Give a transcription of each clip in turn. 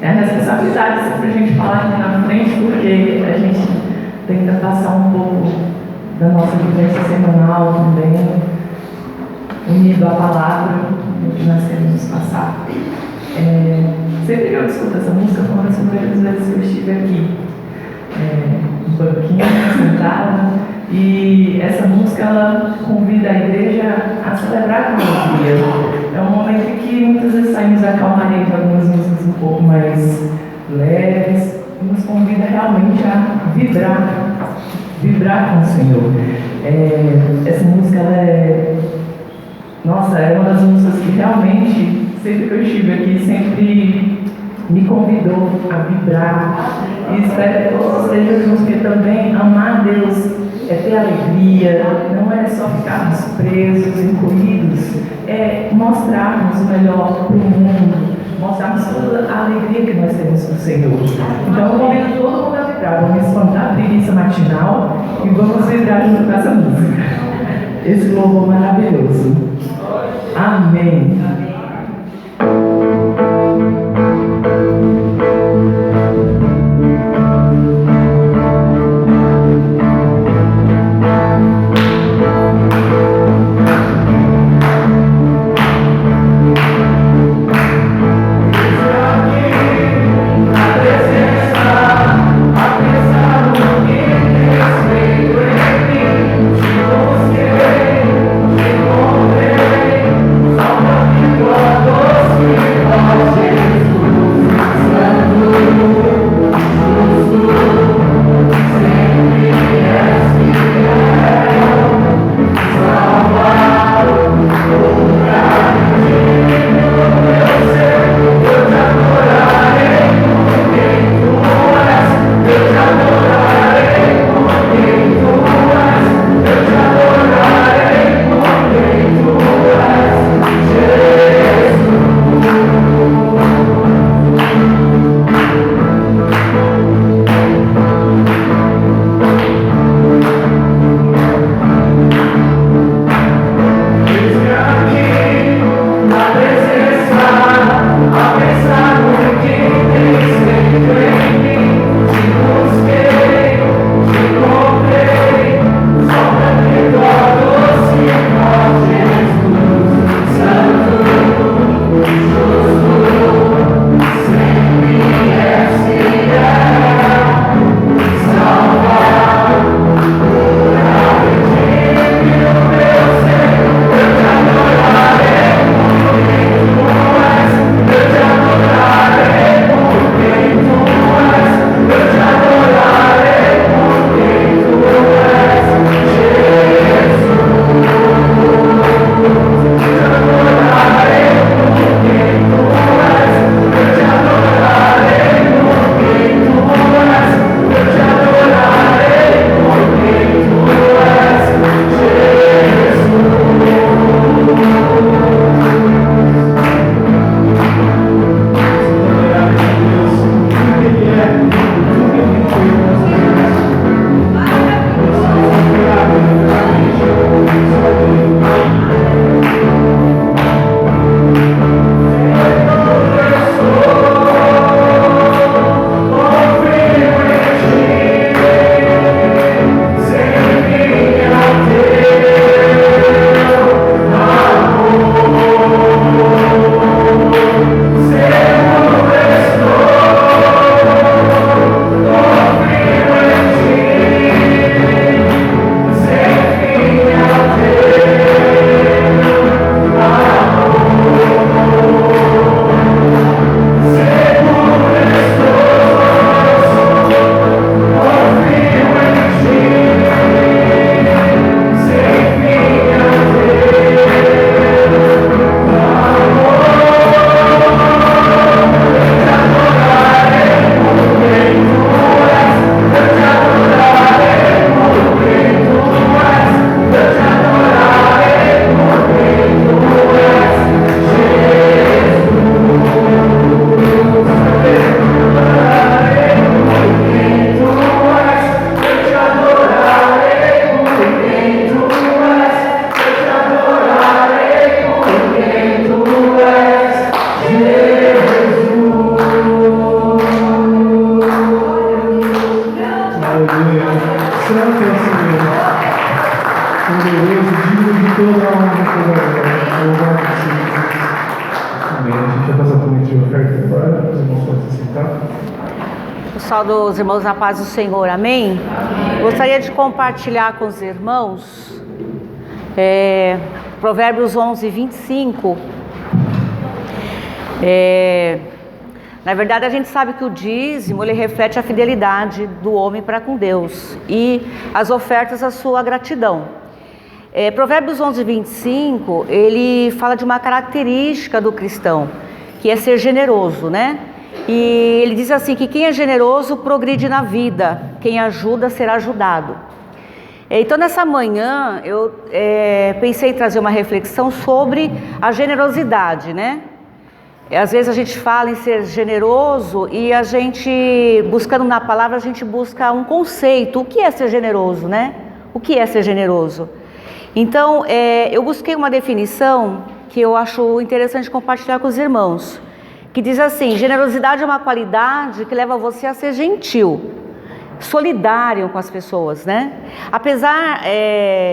É a responsabilidade sempre a gente falar aqui na frente, porque a gente tenta passar um pouco da nossa vivência semanal também, unido à palavra, o que nós queremos passar. Sempre que eu escuto essa música, foi uma das primeiras vezes que eu estive aqui, no banquinho, sentada, e essa música ela convida a igreja a celebrar com alegria. É um momento em que muitas vezes saímos da calmaria de algumas músicas um pouco mais leves, e nos convida realmente a vibrar com o Senhor. Essa música ela é uma das músicas que realmente, sempre que eu estive aqui, sempre me convidou a vibrar. E espero que todos estejam juntos, porque também amar a Deus é ter alegria, não é só ficarmos presos, encolhidos, é mostrarmos o melhor para o mundo, mostrarmos toda a alegria que nós temos no Senhor. Então eu convido todo mundo a vibrar, vamos espantar a preguiça matinal e vamos vibrar junto com essa música. Esse louvor maravilhoso. Amém. Só os irmãos podem se sentar. Eu saúdo os irmãos na paz do Senhor, amém? Gostaria de compartilhar com os irmãos Provérbios 11, 25. Na verdade, a gente sabe que o dízimo, ele reflete a fidelidade do homem para com Deus e as ofertas, a sua gratidão. Provérbios 11, 25, ele fala de uma característica do cristão, que é ser generoso, né? E ele diz assim, que quem é generoso progride na vida, quem ajuda será ajudado. Então, nessa manhã, eu pensei em trazer uma reflexão sobre a generosidade, né? Às vezes a gente fala em ser generoso e a gente, buscando na palavra, a gente busca um conceito. O que é ser generoso, né? O que é ser generoso? Então, eu busquei uma definição que eu acho interessante compartilhar com os irmãos, que diz assim: generosidade é uma qualidade que leva você a ser gentil, solidário com as pessoas, né? Apesar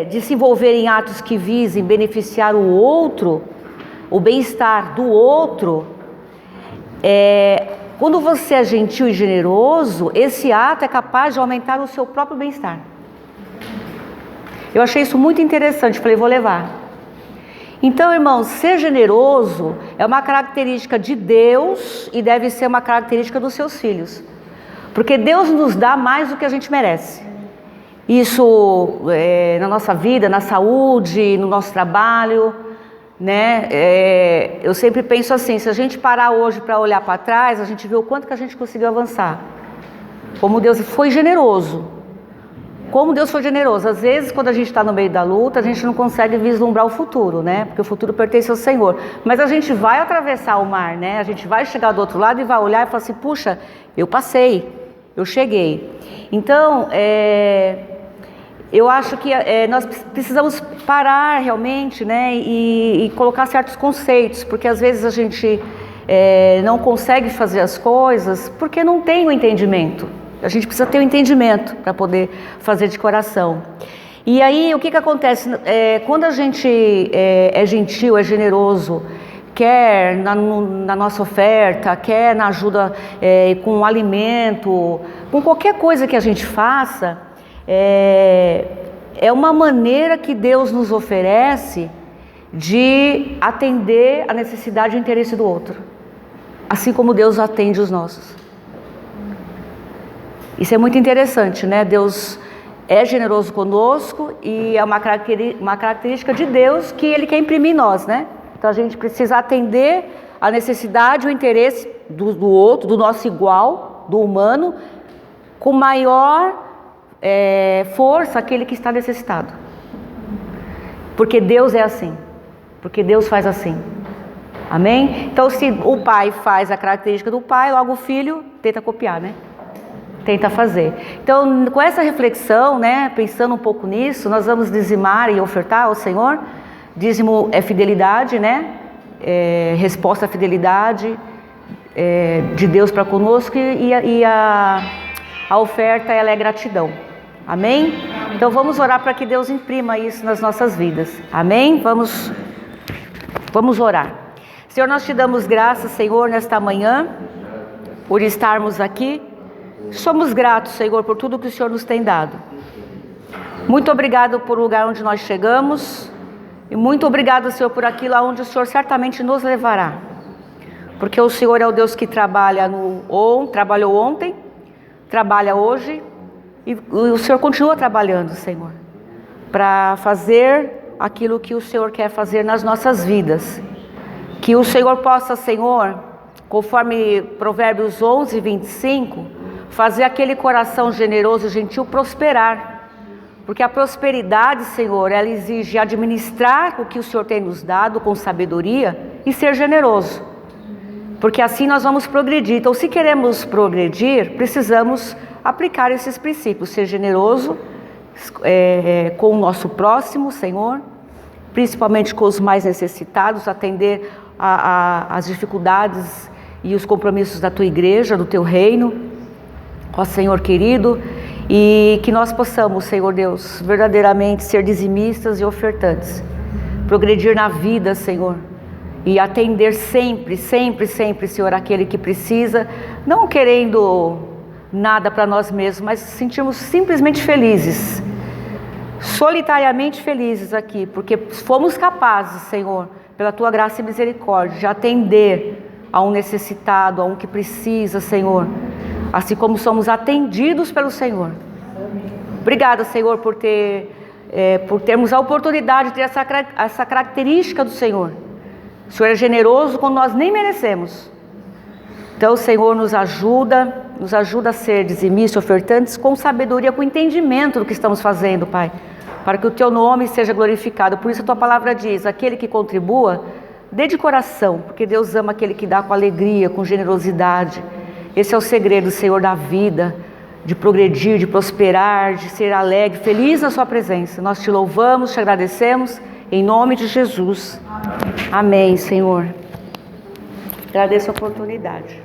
de se envolver em atos que visem beneficiar o outro, o bem-estar do outro, quando você é gentil e generoso, esse ato é capaz de aumentar o seu próprio bem-estar. Eu achei isso muito interessante, falei, vou levar. Então, irmãos, ser generoso é uma característica de Deus e deve ser uma característica dos seus filhos. Porque Deus nos dá mais do que a gente merece. Isso na nossa vida, na saúde, no nosso trabalho, né? Eu sempre penso assim, se a gente parar hoje para olhar para trás, a gente vê o quanto que a gente conseguiu avançar. Como Deus foi generoso. Como Deus foi generoso. Às vezes, quando a gente está no meio da luta, a gente não consegue vislumbrar o futuro, né? Porque o futuro pertence ao Senhor. Mas a gente vai atravessar o mar, né? A gente vai chegar do outro lado e vai olhar e falar assim, puxa, eu passei, eu cheguei. Então, eu acho que nós precisamos parar realmente, né? E colocar certos conceitos, porque às vezes a gente não consegue fazer as coisas porque não tem o entendimento. A gente precisa ter o entendimento para poder fazer de coração. E aí, o que acontece? Quando a gente é gentil, é generoso, quer na nossa oferta, quer na ajuda com alimento, com qualquer coisa que a gente faça, é uma maneira que Deus nos oferece de atender a necessidade e o interesse do outro, assim como Deus atende os nossos. Isso é muito interessante, né? Deus é generoso conosco e é uma característica de Deus que Ele quer imprimir em nós, né? Então a gente precisa atender a necessidade, o interesse do outro, do nosso igual, do humano, com maior força aquele que está necessitado. Porque Deus é assim, porque Deus faz assim. Amém? Então, se o pai faz a característica do pai, logo o filho tenta copiar, né? Tenta fazer. Então, com essa reflexão, né, pensando um pouco nisso, nós vamos dizimar e ofertar ao Senhor. Dízimo é fidelidade, né? Resposta à fidelidade de Deus para conosco e a oferta, ela é gratidão. Amém? Então, vamos orar para que Deus imprima isso nas nossas vidas. Amém? Vamos orar. Senhor, nós te damos graças, Senhor, nesta manhã, por estarmos aqui. Somos gratos, Senhor, por tudo que o Senhor nos tem dado. Muito obrigado por o lugar onde nós chegamos. E muito obrigado, Senhor, por aquilo aonde o Senhor certamente nos levará. Porque o Senhor é o Deus que trabalhou ontem, trabalha hoje. E o Senhor continua trabalhando, Senhor, para fazer aquilo que o Senhor quer fazer nas nossas vidas. Que o Senhor possa, Senhor, conforme Provérbios 11, 25... fazer aquele coração generoso e gentil prosperar. Porque a prosperidade, Senhor, ela exige administrar o que o Senhor tem nos dado com sabedoria e ser generoso. Porque assim nós vamos progredir. Então, se queremos progredir, precisamos aplicar esses princípios. Ser generoso com o nosso próximo, Senhor, principalmente com os mais necessitados, atender às dificuldades e os compromissos da Tua igreja, do Teu reino. Ó Senhor querido, e que nós possamos, Senhor Deus, verdadeiramente ser dizimistas e ofertantes, progredir na vida, Senhor, e atender sempre, sempre, sempre, Senhor, aquele que precisa, não querendo nada para nós mesmos, mas sentirmos simplesmente felizes, solitariamente felizes aqui, porque fomos capazes, Senhor, pela Tua graça e misericórdia, de atender a um necessitado, a um que precisa, Senhor, assim como somos atendidos pelo Senhor. Obrigada, Senhor, por termos a oportunidade de ter essa característica do Senhor. O Senhor é generoso quando nós nem merecemos. Então, Senhor, nos ajuda a ser dizimistas, ofertantes, com sabedoria, com entendimento do que estamos fazendo, Pai, para que o Teu nome seja glorificado. Por isso a Tua palavra diz, aquele que contribua, dê de coração, porque Deus ama aquele que dá com alegria, com generosidade. Esse é o segredo, Senhor, da vida, de progredir, de prosperar, de ser alegre, feliz na Sua presença. Nós Te louvamos, Te agradecemos, em nome de Jesus. Amém, Senhor. Agradeço a oportunidade.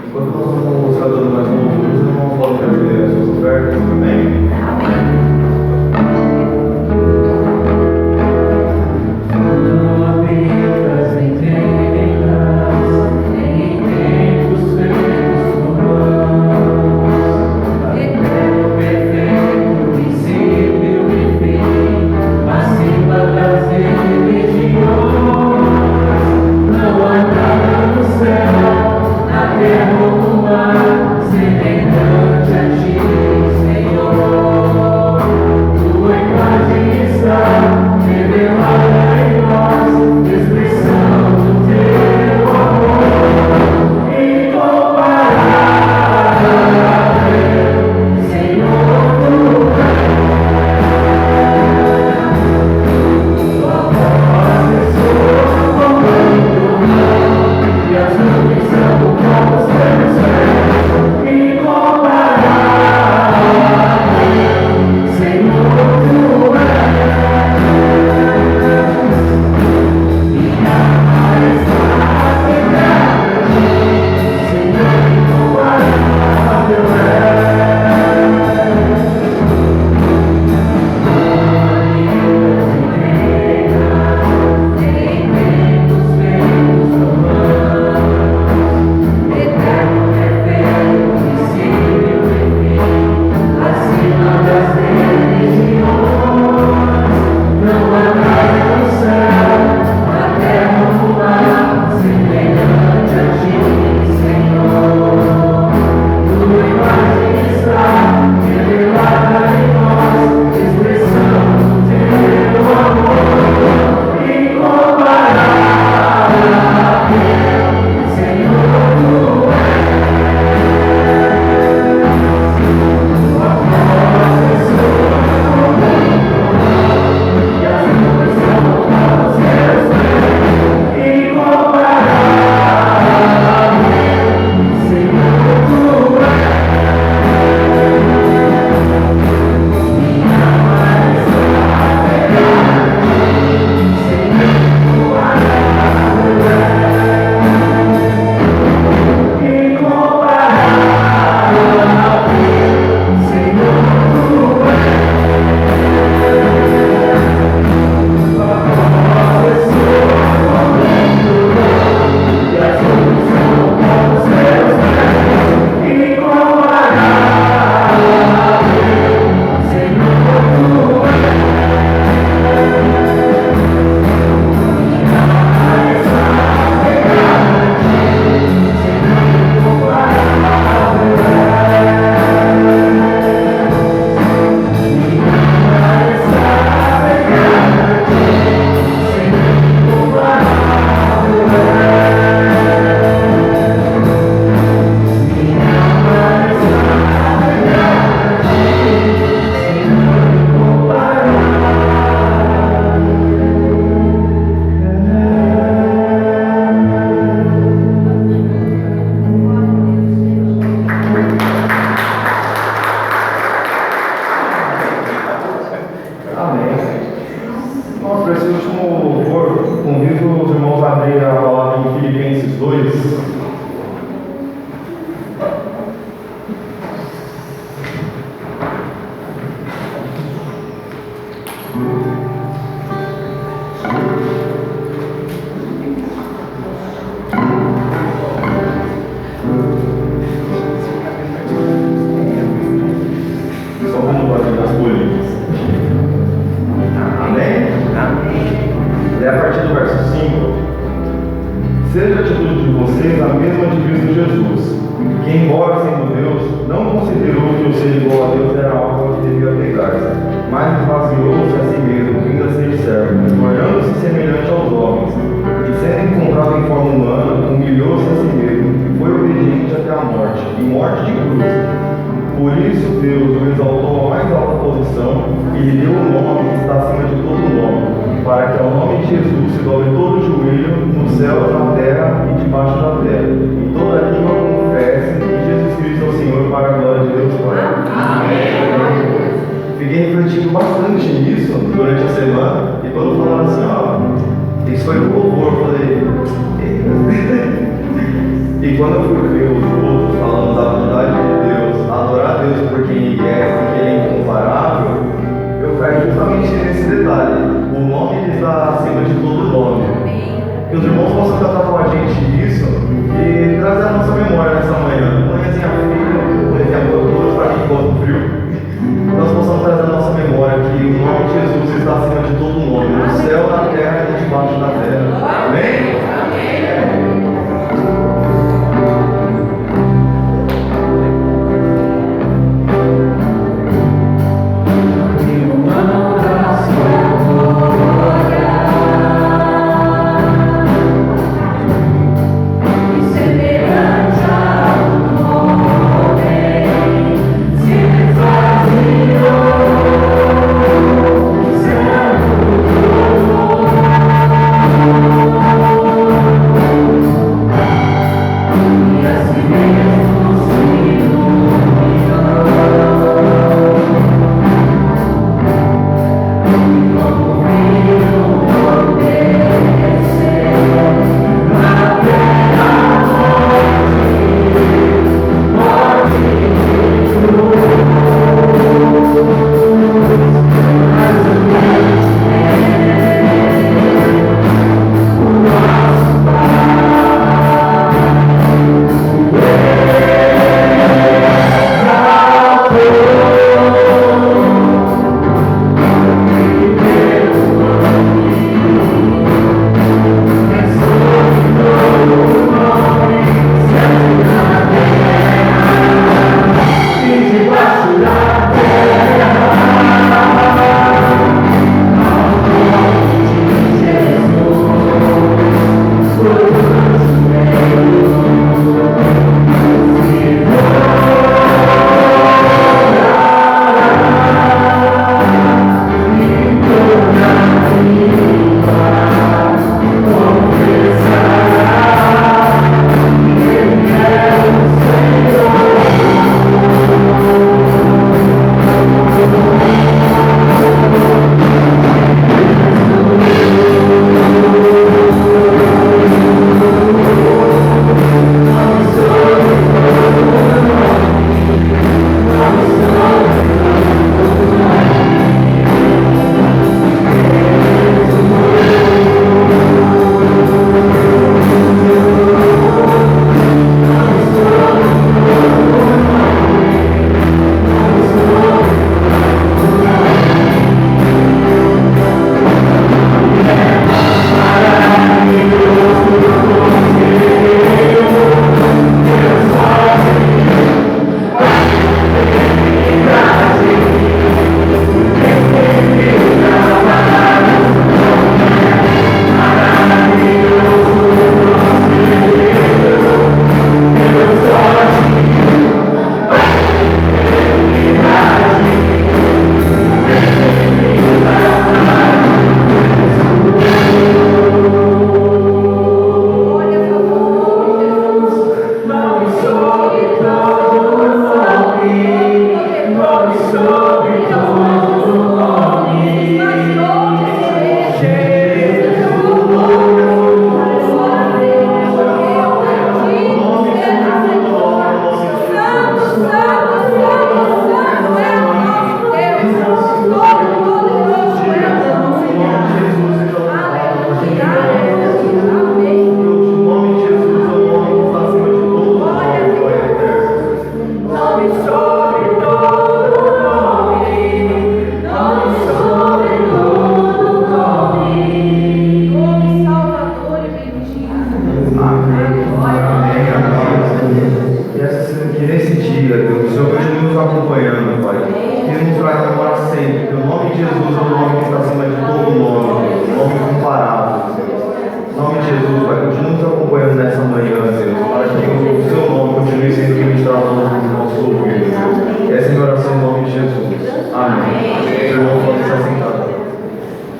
Enquanto nós vamos estar dando mais louvores, eu não vou fazer as suas ofertas também. Semelhante a ti, Senhor. queria pegar-se, mas esvaziou-se a si mesmo, vindo a ser servo, tornando-se semelhante aos homens. E sendo encontrado em forma humana, humilhou-se a si mesmo, e foi obediente até a morte, e morte de cruz. Por isso Deus o exaltou à mais alta posição e lhe deu o nome que está acima de todo nome, para que ao nome de Jesus se dobre todo o joelho, no céu, na terra e debaixo da terra, e toda língua confesse que Jesus Cristo é o Senhor, para a glória de Deus Pai. Amém. Fiquei refletindo bastante nisso durante a semana, e quando falaram assim, ó, isso foi um louvor, eu falei... E quando eu fui ver os outros falando da bondade de Deus, adorar a Deus por quem Ele é, porque Ele é incomparável, eu caí justamente nesse detalhe. O nome Ele está acima de todo nome. Que os irmãos possam tratar com a gente isso e trazer a nossa memória nessa manhã. Manhãzinha fria, manhãzinha gostosa, para quem gosta do frio. Nós possamos trazer a nossa memória que o nome de Jesus está acima de todo nome, no céu, na terra e debaixo da terra. Amém? Amém.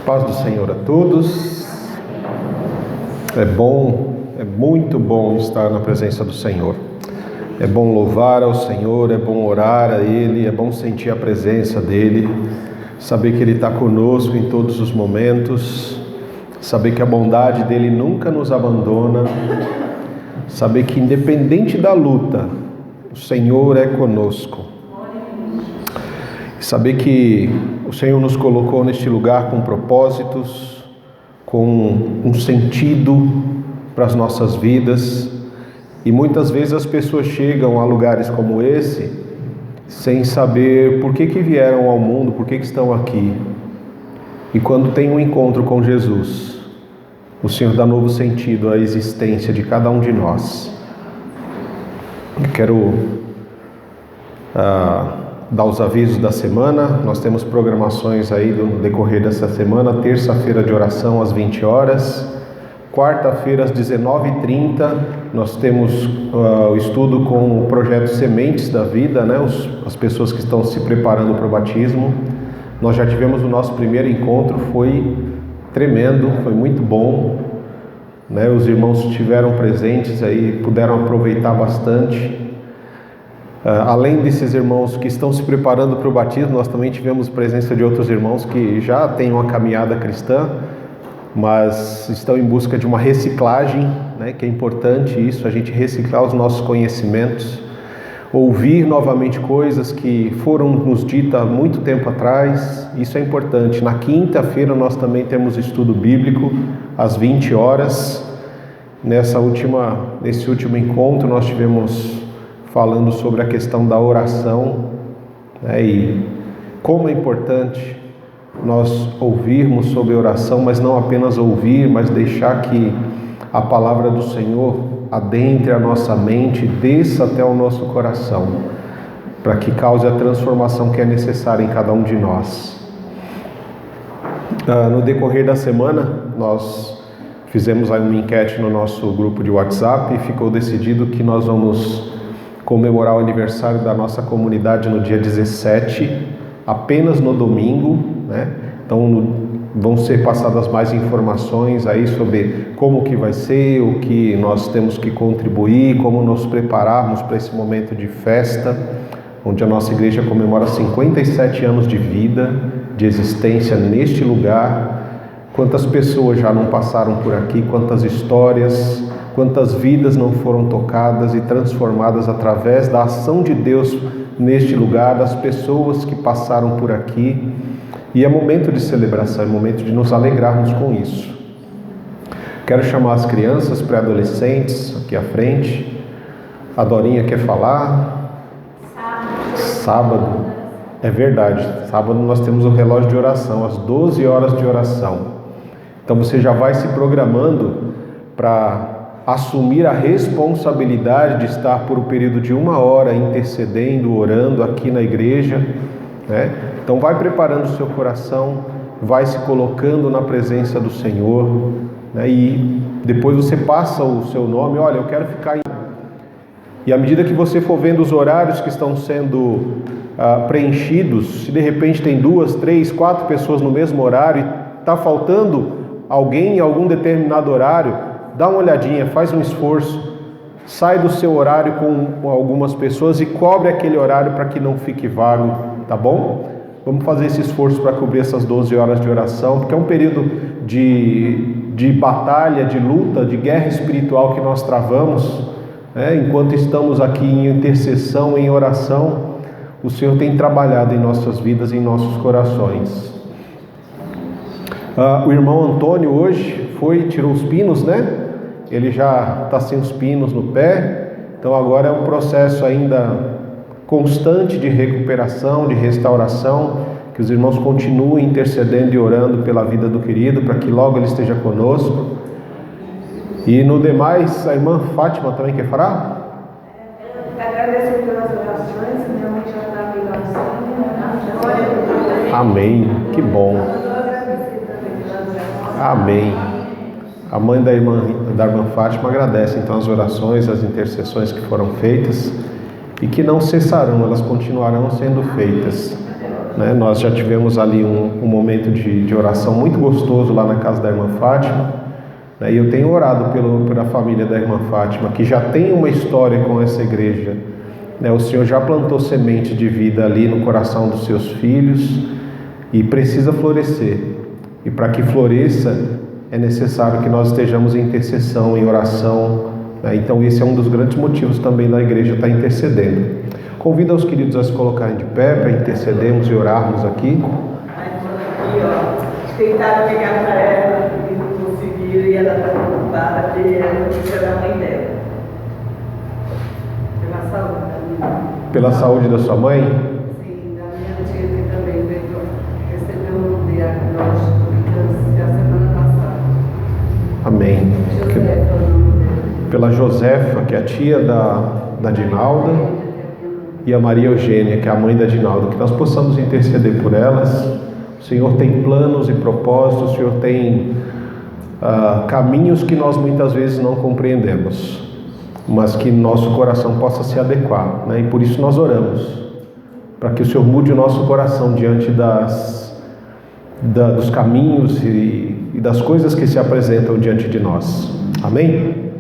Paz do Senhor a todos. É bom, é muito bom estar na presença do Senhor. É bom louvar ao Senhor, é bom orar a Ele, é bom sentir a presença dEle, saber que Ele está conosco em todos os momentos, saber que a bondade dEle nunca nos abandona, saber que independente da luta, o Senhor é conosco. Saber que o Senhor nos colocou neste lugar com propósitos, com um sentido para as nossas vidas. E muitas vezes as pessoas chegam a lugares como esse sem saber por que vieram ao mundo, por que estão aqui. E quando tem um encontro com Jesus, o Senhor dá novo sentido à existência de cada um de nós. Eu quero dar os avisos da semana. Nós temos programações aí no decorrer dessa semana. Terça-feira de oração às 20 horas. Quarta-feira às 19h30 nós temos o estudo com o projeto Sementes da Vida, né? As pessoas que estão se preparando para o batismo. Nós já tivemos o nosso primeiro encontro, foi tremendo, foi muito bom, né? Os irmãos estiveram presentes aí, puderam aproveitar bastante. Além desses irmãos que estão se preparando para o batismo, nós também tivemos presença de outros irmãos que já têm uma caminhada cristã, mas estão em busca de uma reciclagem, né, que é importante isso, a gente reciclar os nossos conhecimentos, ouvir novamente coisas que foram nos ditas há muito tempo atrás, isso é importante. Na quinta-feira nós também temos estudo bíblico às 20 horas. Nesse último encontro nós tivemos falando sobre a questão da oração, né, e como é importante nós ouvirmos sobre oração, mas não apenas ouvir, mas deixar que a palavra do Senhor adentre a nossa mente, desça até o nosso coração, para que cause a transformação que é necessária em cada um de nós. No decorrer da semana, nós fizemos aí uma enquete no nosso grupo de WhatsApp e ficou decidido que nós vamos comemorar o aniversário da nossa comunidade no dia 17, apenas no domingo, né? Então vão ser passadas mais informações aí sobre como que vai ser, o que nós temos que contribuir, como nos prepararmos para esse momento de festa, onde a nossa igreja comemora 57 anos de vida, de existência neste lugar. Quantas pessoas já não passaram por aqui, quantas histórias, quantas vidas não foram tocadas e transformadas através da ação de Deus neste lugar, das pessoas que passaram por aqui. E é momento de celebração, é momento de nos alegrarmos com isso. Quero chamar as crianças, pré-adolescentes aqui à frente. A Dorinha quer falar? Sábado. É verdade, sábado nós temos o relógio de oração, às 12 horas de oração. Então você já vai se programando para assumir a responsabilidade de estar por um período de 1 hora intercedendo, orando aqui na igreja, né? Então vai preparando o seu coração, vai se colocando na presença do Senhor, né? E depois você passa o seu nome, olha, eu quero ficar em... E à medida que você for vendo os horários que estão sendo preenchidos, se de repente tem 2, 3, 4 pessoas no mesmo horário e está faltando alguém em algum determinado horário, dá uma olhadinha, faz um esforço, sai do seu horário com algumas pessoas e cobre aquele horário para que não fique vago, tá bom? Vamos fazer esse esforço para cobrir essas 12 horas de oração, porque é um período de batalha, de luta, de guerra espiritual que nós travamos, né? Enquanto estamos aqui em intercessão, em oração, o Senhor tem trabalhado em nossas vidas, em nossos corações. O irmão Antônio hoje tirou os pinos, né? Ele já está sem os pinos no pé, então agora é um processo ainda constante de recuperação, de restauração, que os irmãos continuem intercedendo e orando pela vida do querido, para que logo ele esteja conosco. E no demais, a irmã Fátima também quer falar? Agradecer pelas orações, minha mãe já está me dando. Amém, que bom. Amém. A mãe da irmã Fátima agradece então as orações, as intercessões que foram feitas e que não cessarão, elas continuarão sendo feitas. né? Nós já tivemos ali um momento de oração muito gostoso lá na casa da irmã Fátima, né? E eu tenho orado pela família da irmã Fátima, que já tem uma história com essa igreja, né? O Senhor já plantou semente de vida ali no coração dos seus filhos e precisa florescer. E para que floresça, é necessário que nós estejamos em intercessão, em oração, né? Então esse é um dos grandes motivos também da igreja estar intercedendo. Convido os queridos a se colocarem de pé para intercedermos e orarmos aqui. Tentaram ligar para ela e não conseguiram, e ela está preocupada porque ela não precisa da mãe dela. Pela saúde da minha. Pela saúde da sua mãe? Sim, da minha tia que também recebeu um diagnóstico de câncer a semana passada. Amém. Josefa, o nome dela. Pela Josefa, que é a tia da Dinalda, e a Maria Eugênia, que é a mãe da Dinalda, que nós possamos interceder por elas. O Senhor tem planos e propósitos, o Senhor tem caminhos que nós muitas vezes não compreendemos, mas que nosso coração possa se adequar, né? E por isso nós oramos, para que o Senhor mude o nosso coração diante dos caminhos e das coisas que se apresentam diante de nós. Amém?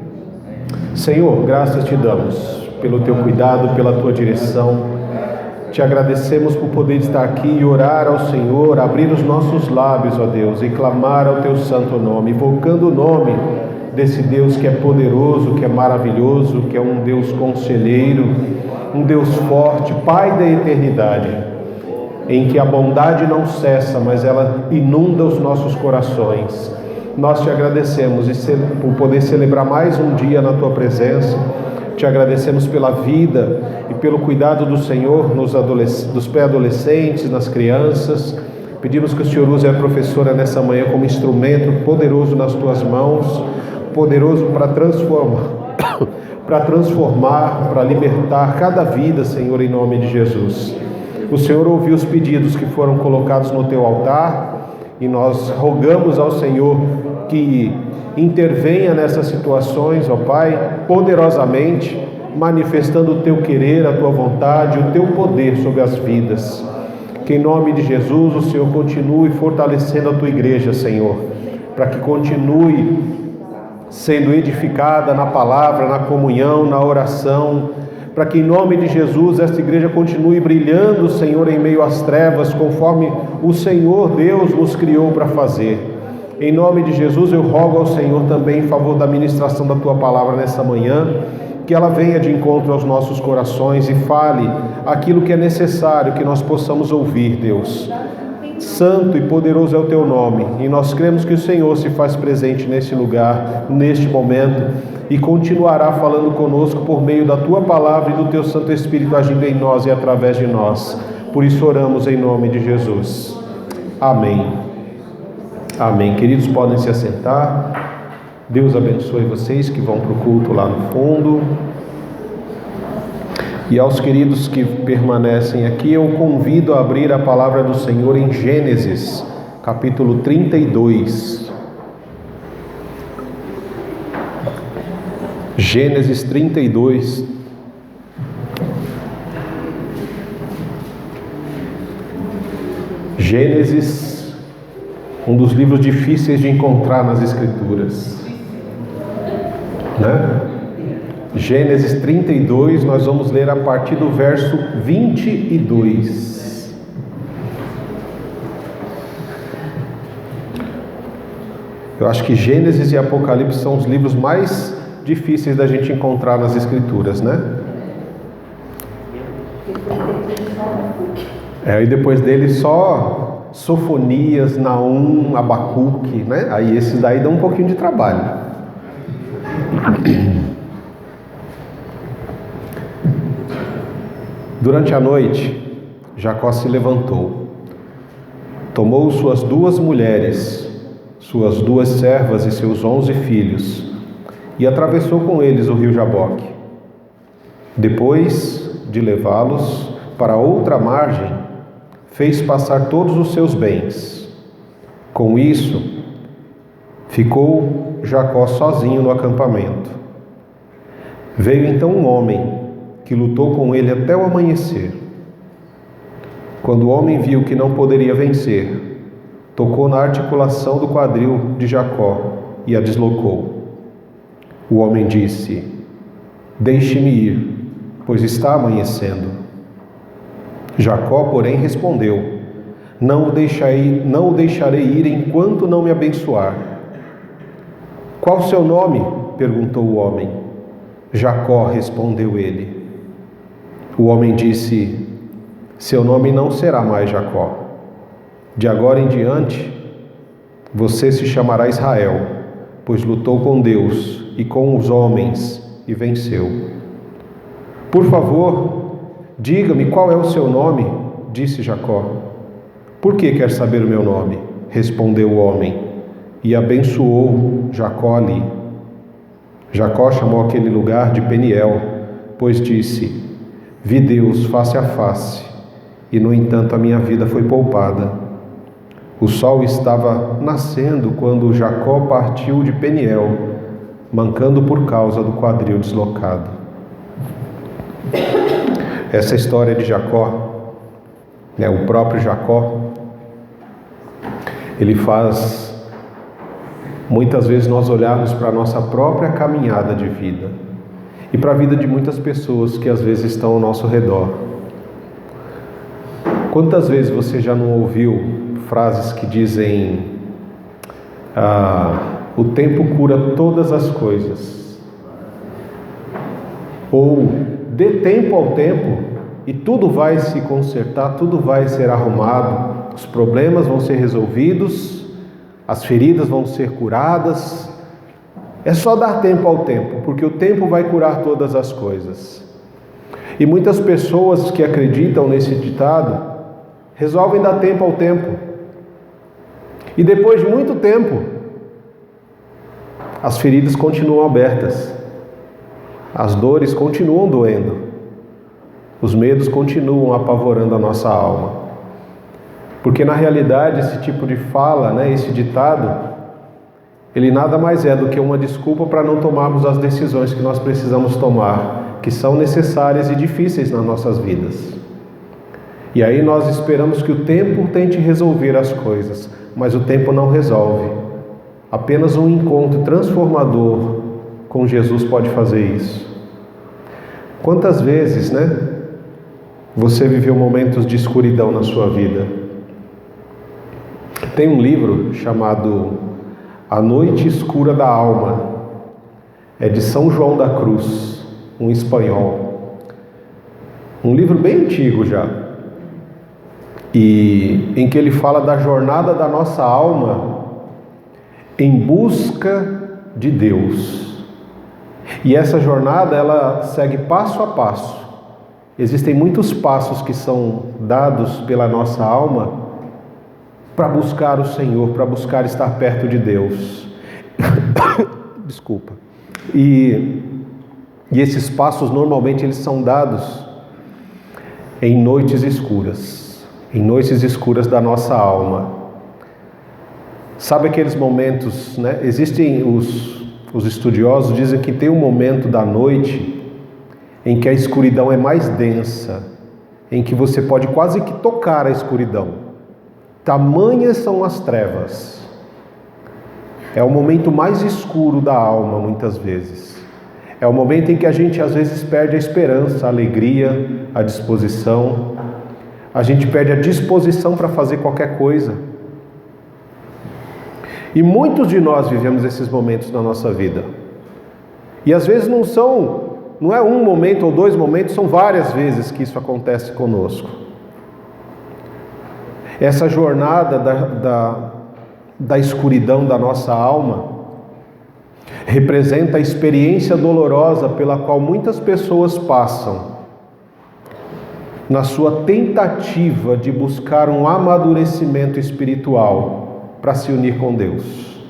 Senhor, graças te damos pelo teu cuidado, pela tua direção. Te agradecemos por poder estar aqui e orar ao Senhor, abrir os nossos lábios, ó Deus, e clamar ao teu santo nome, invocando o nome desse Deus que é poderoso, que é maravilhoso, que é um Deus conselheiro, um Deus forte, Pai da eternidade, em que a bondade não cessa, mas ela inunda os nossos corações. Nós te agradecemos por poder celebrar mais um dia na tua presença. Te agradecemos pela vida e pelo cuidado do Senhor dos pré-adolescentes, nas crianças. Pedimos que o Senhor use a professora nessa manhã como instrumento poderoso nas tuas mãos, poderoso para transformar, para libertar cada vida, Senhor, em nome de Jesus. O Senhor ouviu os pedidos que foram colocados no teu altar e nós rogamos ao Senhor que intervenha nessas situações, ó Pai, poderosamente, manifestando o teu querer, a tua vontade, o teu poder sobre as vidas. Que em nome de Jesus o Senhor continue fortalecendo a tua igreja, Senhor, para que continue sendo edificada na palavra, na comunhão, na oração, para que em nome de Jesus esta igreja continue brilhando, Senhor, em meio às trevas, conforme o Senhor Deus nos criou para fazer. Em nome de Jesus eu rogo ao Senhor também em favor da ministração da tua palavra nessa manhã, que ela venha de encontro aos nossos corações e fale aquilo que é necessário que nós possamos ouvir, Deus. Santo e poderoso é o teu nome, e nós cremos que o Senhor se faz presente nesse lugar, neste momento, e continuará falando conosco por meio da tua palavra e do teu Santo Espírito agindo em nós e através de nós. Por isso oramos em nome de Jesus. Amém. Amém. Queridos, podem se assentar. Deus abençoe vocês que vão para o culto lá no fundo. E aos queridos que permanecem aqui, eu convido a abrir a palavra do Senhor em Gênesis, capítulo 32. Gênesis 32. Gênesis, um dos livros difíceis de encontrar nas Escrituras, né? Gênesis 32, nós vamos ler a partir do verso 22. Eu acho que Gênesis e Apocalipse são os livros mais difíceis da gente encontrar nas Escrituras, né? E depois dele só Sofonias, Naum, Abacuque, né? Aí esses daí dão um pouquinho de trabalho. Durante a noite, Jacó se levantou, tomou suas 2 mulheres, suas 2 servas e seus 11 filhos, e atravessou com eles o rio Jaboque. Depois de levá-los para outra margem, fez passar todos os seus bens. Com isso, ficou Jacó sozinho no acampamento. Veio então um homem que lutou com ele até o amanhecer. Quando o homem viu que não poderia vencer, tocou na articulação do quadril de Jacó e a deslocou. O homem disse: deixe-me ir, pois está amanhecendo. Jacó, porém, respondeu: não o deixarei ir enquanto não me abençoar. Qual o seu nome? Perguntou o homem. Jacó, respondeu ele. O homem disse: seu nome não será mais Jacó. De agora em diante, você se chamará Israel, pois lutou com Deus e com os homens e venceu. Por favor, diga-me qual é o seu nome, disse Jacó. Por que quer saber o meu nome? Respondeu o homem, e abençoou Jacó ali. Jacó chamou aquele lugar de Peniel, pois disse: vi Deus face a face, e no entanto a minha vida foi poupada. O sol estava nascendo quando Jacó partiu de Peniel, mancando por causa do quadril deslocado. Essa história de Jacó, o próprio Jacó, ele faz muitas vezes nós olharmos para a nossa própria caminhada de vida e para a vida de muitas pessoas que às vezes estão ao nosso redor. Quantas vezes você já não ouviu frases que dizem: o tempo cura todas as coisas, ou dê tempo ao tempo e tudo vai se consertar, tudo vai ser arrumado, os problemas vão ser resolvidos, as feridas vão ser curadas, é só dar tempo ao tempo, porque o tempo vai curar todas as coisas. E muitas pessoas que acreditam nesse ditado resolvem dar tempo ao tempo. E depois de muito tempo, as feridas continuam abertas, as dores continuam doendo, os medos continuam apavorando a nossa alma. Porque na realidade esse tipo de fala, esse ditado, ele nada mais é do que uma desculpa para não tomarmos as decisões que nós precisamos tomar, que são necessárias e difíceis nas nossas vidas. E aí nós esperamos que o tempo tente resolver as coisas, mas o tempo não resolve. Apenas um encontro transformador com Jesus pode fazer isso. Quantas vezes, você viveu momentos de escuridão na sua vida? Tem um livro chamado A Noite Escura da Alma. É de São João da Cruz, um espanhol. Um livro bem antigo já. E em que ele fala da jornada da nossa alma em busca de Deus. E essa jornada, ela segue passo a passo. Existem muitos passos que são dados pela nossa alma para buscar o Senhor, para buscar estar perto de Deus. Desculpa. E esses passos normalmente eles são dados em noites escuras. Em noites escuras da nossa alma. Sabe aqueles momentos, Existem os estudiosos dizem que tem um momento da noite em que a escuridão é mais densa, em que você pode quase que tocar a escuridão. Tamanhas são as trevas. É o momento mais escuro da alma, muitas vezes. É o momento em que a gente às vezes perde a esperança, a alegria, a disposição. A gente perde a disposição para fazer qualquer coisa. E muitos de nós vivemos esses momentos na nossa vida. E às vezes não é um momento ou dois momentos, são várias vezes que isso acontece conosco. Essa jornada da escuridão da nossa alma representa a experiência dolorosa pela qual muitas pessoas passam na sua tentativa de buscar um amadurecimento espiritual para se unir com Deus.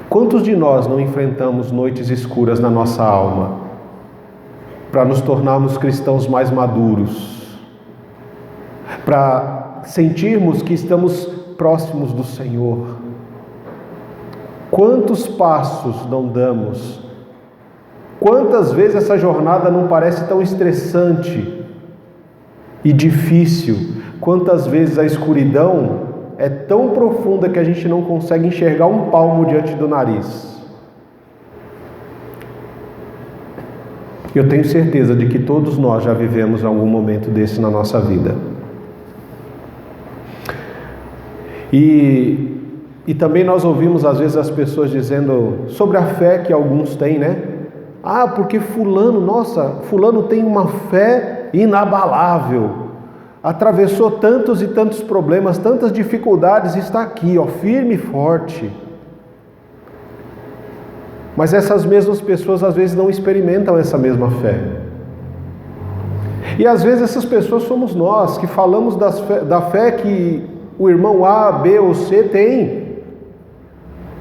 Quantos de nós não enfrentamos noites escuras na nossa alma para nos tornarmos cristãos mais maduros, para sentirmos que estamos próximos do Senhor? Quantos passos não damos? Quantas vezes essa jornada não parece tão estressante? e difícil. Quantas vezes a escuridão é tão profunda que a gente não consegue enxergar um palmo diante do nariz. Eu tenho certeza de que todos nós já vivemos algum momento desse na nossa vida. E também nós ouvimos às vezes as pessoas dizendo sobre a fé que alguns têm, né? Ah, porque fulano tem uma fé inabalável. Atravessou tantos e tantos problemas, tantas dificuldades, está aqui, ó, firme e forte. Mas essas mesmas pessoas às vezes não experimentam essa mesma fé. E às vezes essas pessoas somos nós, que falamos da fé que o irmão A, B ou C tem,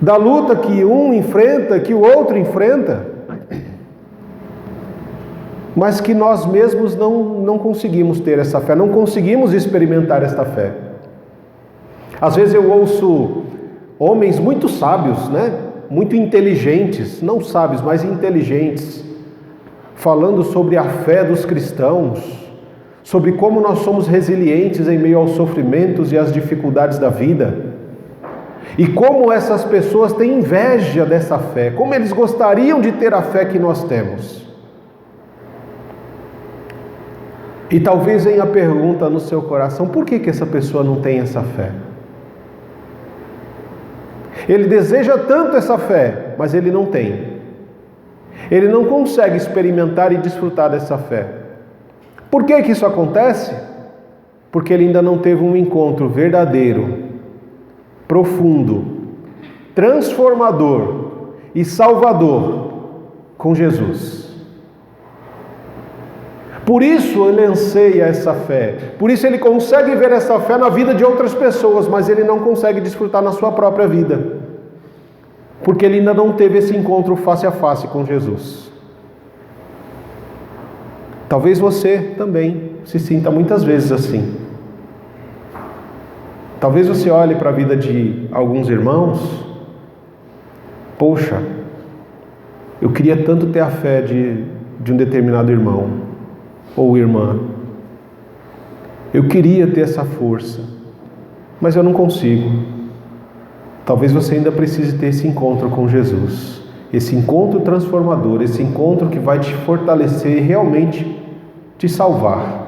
da luta que um enfrenta, que o outro enfrenta, mas que nós mesmos não conseguimos ter essa fé, não conseguimos experimentar esta fé. Às vezes eu ouço homens muito sábios, né? Muito inteligentes, não sábios, mas inteligentes, falando sobre a fé dos cristãos, sobre como nós somos resilientes em meio aos sofrimentos e às dificuldades da vida, e como essas pessoas têm inveja dessa fé, como eles gostariam de ter a fé que nós temos. E talvez venha a pergunta no seu coração: por que essa pessoa não tem essa fé? Ele deseja tanto essa fé, mas ele não tem. Ele não consegue experimentar e desfrutar dessa fé. Por que isso acontece? Porque ele ainda não teve um encontro verdadeiro, profundo, transformador e salvador com Jesus. Por isso ele anseia essa fé, por isso ele consegue ver essa fé na vida de outras pessoas, mas ele não consegue desfrutar na sua própria vida, porque ele ainda não teve esse encontro face a face com Jesus. Talvez você também se sinta muitas vezes assim. Talvez você olhe para a vida de alguns irmãos: poxa, eu queria tanto ter a fé de um determinado irmão ou irmã. Eu queria ter essa força, mas eu não consigo. Talvez você ainda precise ter esse encontro com Jesus, esse encontro transformador, esse encontro que vai te fortalecer e realmente te salvar.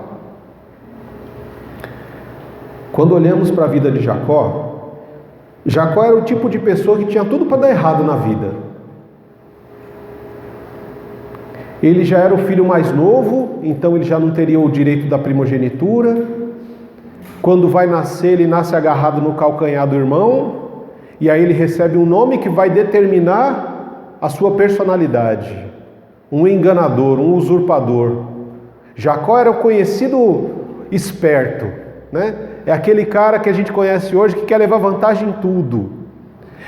Quando olhamos para a vida de Jacó, Jacó era o tipo de pessoa que tinha tudo para dar errado na vida. Ele já era o filho mais novo, então ele já não teria o direito da primogenitura. Quando vai nascer, ele nasce agarrado no calcanhar do irmão, e aí ele recebe um nome que vai determinar a sua personalidade: um enganador, um usurpador. Jacó era o conhecido esperto, né? É aquele cara que a gente conhece hoje que quer levar vantagem em tudo.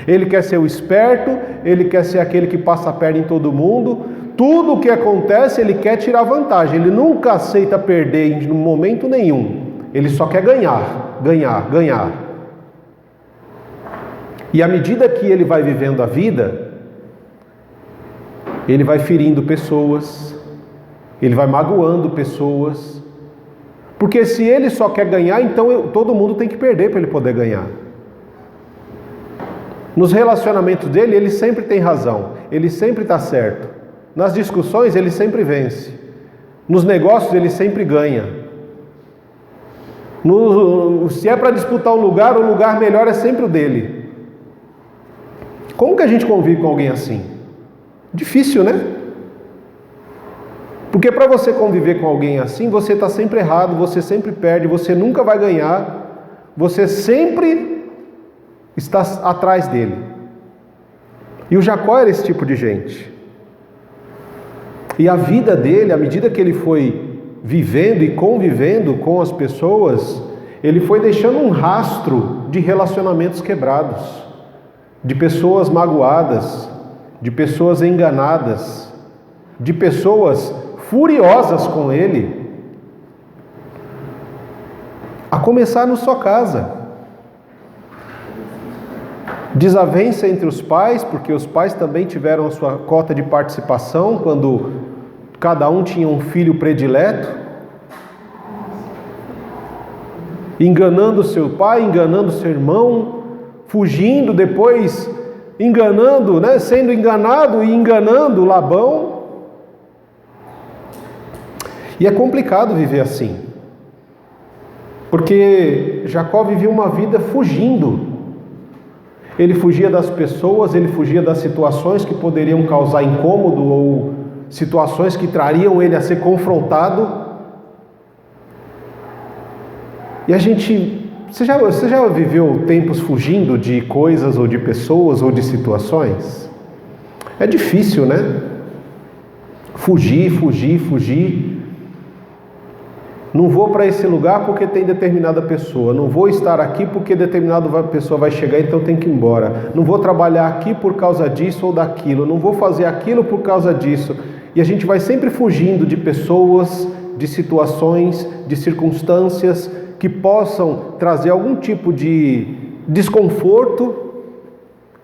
Ele quer ser o esperto, ele quer ser aquele que passa a perna em todo mundo. Tudo o que acontece, ele quer tirar vantagem. Ele nunca aceita perder em momento nenhum. Ele só quer ganhar, ganhar, ganhar. E à medida que ele vai vivendo a vida, ele vai ferindo pessoas, ele vai magoando pessoas. Porque se ele só quer ganhar, então todo mundo tem que perder para ele poder ganhar. Nos relacionamentos dele, ele sempre tem razão, ele sempre está certo. Nas discussões, ele sempre vence. Nos negócios, ele sempre ganha. Se é para disputar um lugar, o lugar melhor é sempre o dele. Como que a gente convive com alguém assim? Difícil, né? Porque para você conviver com alguém assim, você está sempre errado, você sempre perde, você nunca vai ganhar, você sempre está atrás dele. E o Jacó era esse tipo de gente. E a vida dele, à medida que ele foi vivendo e convivendo com as pessoas, ele foi deixando um rastro de relacionamentos quebrados, de pessoas magoadas, de pessoas enganadas, de pessoas furiosas com ele, a começar na sua casa. Desavença entre os pais, porque os pais também tiveram a sua cota de participação quando cada um tinha um filho predileto. enganando seu pai, enganando seu irmão, fugindo depois, enganando, né? Sendo enganado e enganando Labão. E é complicado viver assim, porque Jacó vivia uma vida fugindo. Ele fugia das pessoas, ele fugia das situações que poderiam causar incômodo ou situações que trariam ele a ser confrontado. E você já viveu tempos fugindo de coisas ou de pessoas ou de situações? É difícil, né? Fugir. Não vou para esse lugar porque tem determinada pessoa. Não vou estar aqui porque determinada pessoa vai chegar, então tem que ir embora. Não vou trabalhar aqui por causa disso ou daquilo. Não vou fazer aquilo por causa disso. E a gente vai sempre fugindo de pessoas, de situações, de circunstâncias que possam trazer algum tipo de desconforto,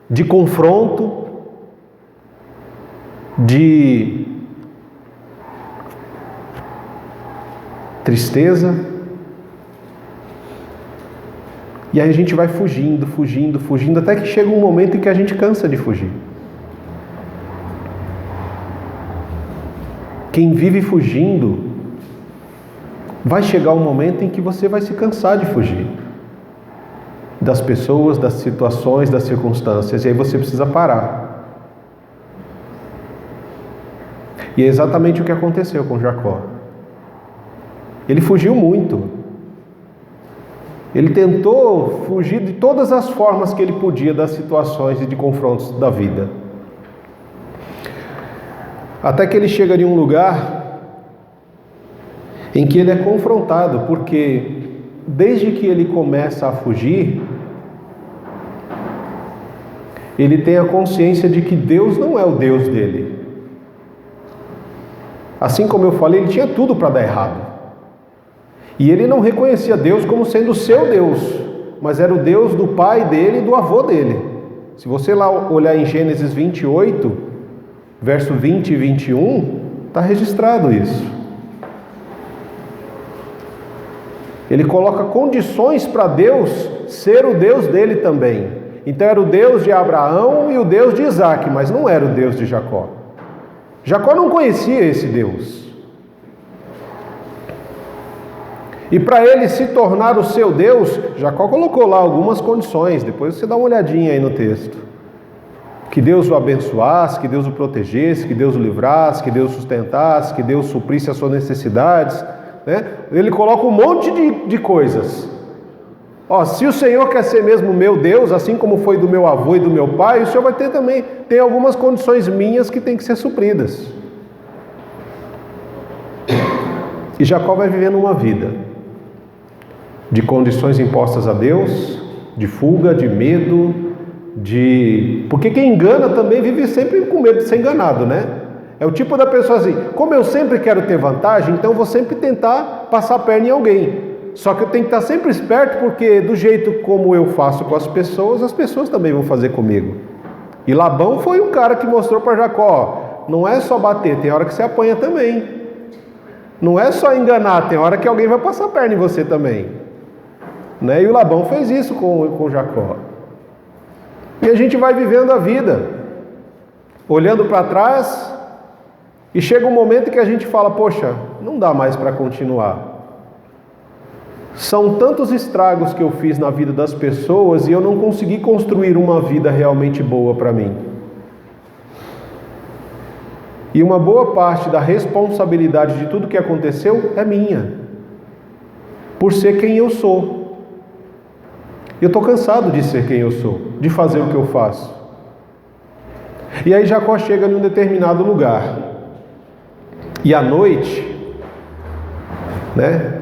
de confronto, de tristeza. E aí a gente vai fugindo, até que chega um momento em que a gente cansa de fugir. Quem vive fugindo, vai chegar um momento em que você vai se cansar de fugir das pessoas, das situações, das circunstâncias, e aí você precisa parar. E é exatamente o que aconteceu com Jacó. Ele fugiu muito. Ele tentou fugir de todas as formas que ele podia das situações e de confrontos da vida. Até que ele chega em um lugar em que ele é confrontado, porque desde que ele começa a fugir, ele tem a consciência de que Deus não é o Deus dele. Assim como eu falei, ele tinha tudo para dar errado. E ele não reconhecia Deus como sendo o seu Deus, mas era o Deus do pai dele e do avô dele. Se você lá olhar em Gênesis 28, verso 20 e 21, está registrado isso. Ele coloca condições para Deus ser o Deus dele também. Então era o Deus de Abraão e o Deus de Isaac, mas não era o Deus de Jacó. Jacó não conhecia esse Deus. E para ele se tornar o seu Deus, Jacó colocou lá algumas condições, depois você dá uma olhadinha aí no texto. Que Deus o abençoasse, que Deus o protegesse, que Deus o livrasse, que Deus o sustentasse, que Deus suprisse as suas necessidades, né? Ele coloca um monte de coisas. Se o Senhor quer ser mesmo meu Deus, assim como foi do meu avô e do meu pai, o Senhor vai ter também, tem algumas condições minhas que tem que ser supridas. E Jacó vai vivendo uma vida de condições impostas a Deus, de fuga, de medo, porque quem engana também vive sempre com medo de ser enganado, né? É o tipo da pessoa assim, como eu sempre quero ter vantagem, então eu vou sempre tentar passar a perna em alguém. Só que eu tenho que estar sempre esperto, porque do jeito como eu faço com as pessoas também vão fazer comigo. E Labão foi um cara que mostrou para Jacó, não é só bater, tem hora que você apanha também. Não é só enganar, tem hora que alguém vai passar a perna em você também. Né? E o Labão fez isso com Jacó. E a gente vai vivendo a vida, olhando para trás, e chega um momento que a gente fala, poxa, não dá mais para continuar. São tantos estragos que eu fiz na vida das pessoas e eu não consegui construir uma vida realmente boa para mim. E uma boa parte da responsabilidade de tudo que aconteceu é minha, por ser quem eu sou. Eu estou cansado de ser quem eu sou, de fazer o que eu faço. E aí Jacó chega em um determinado lugar. E à noite, né,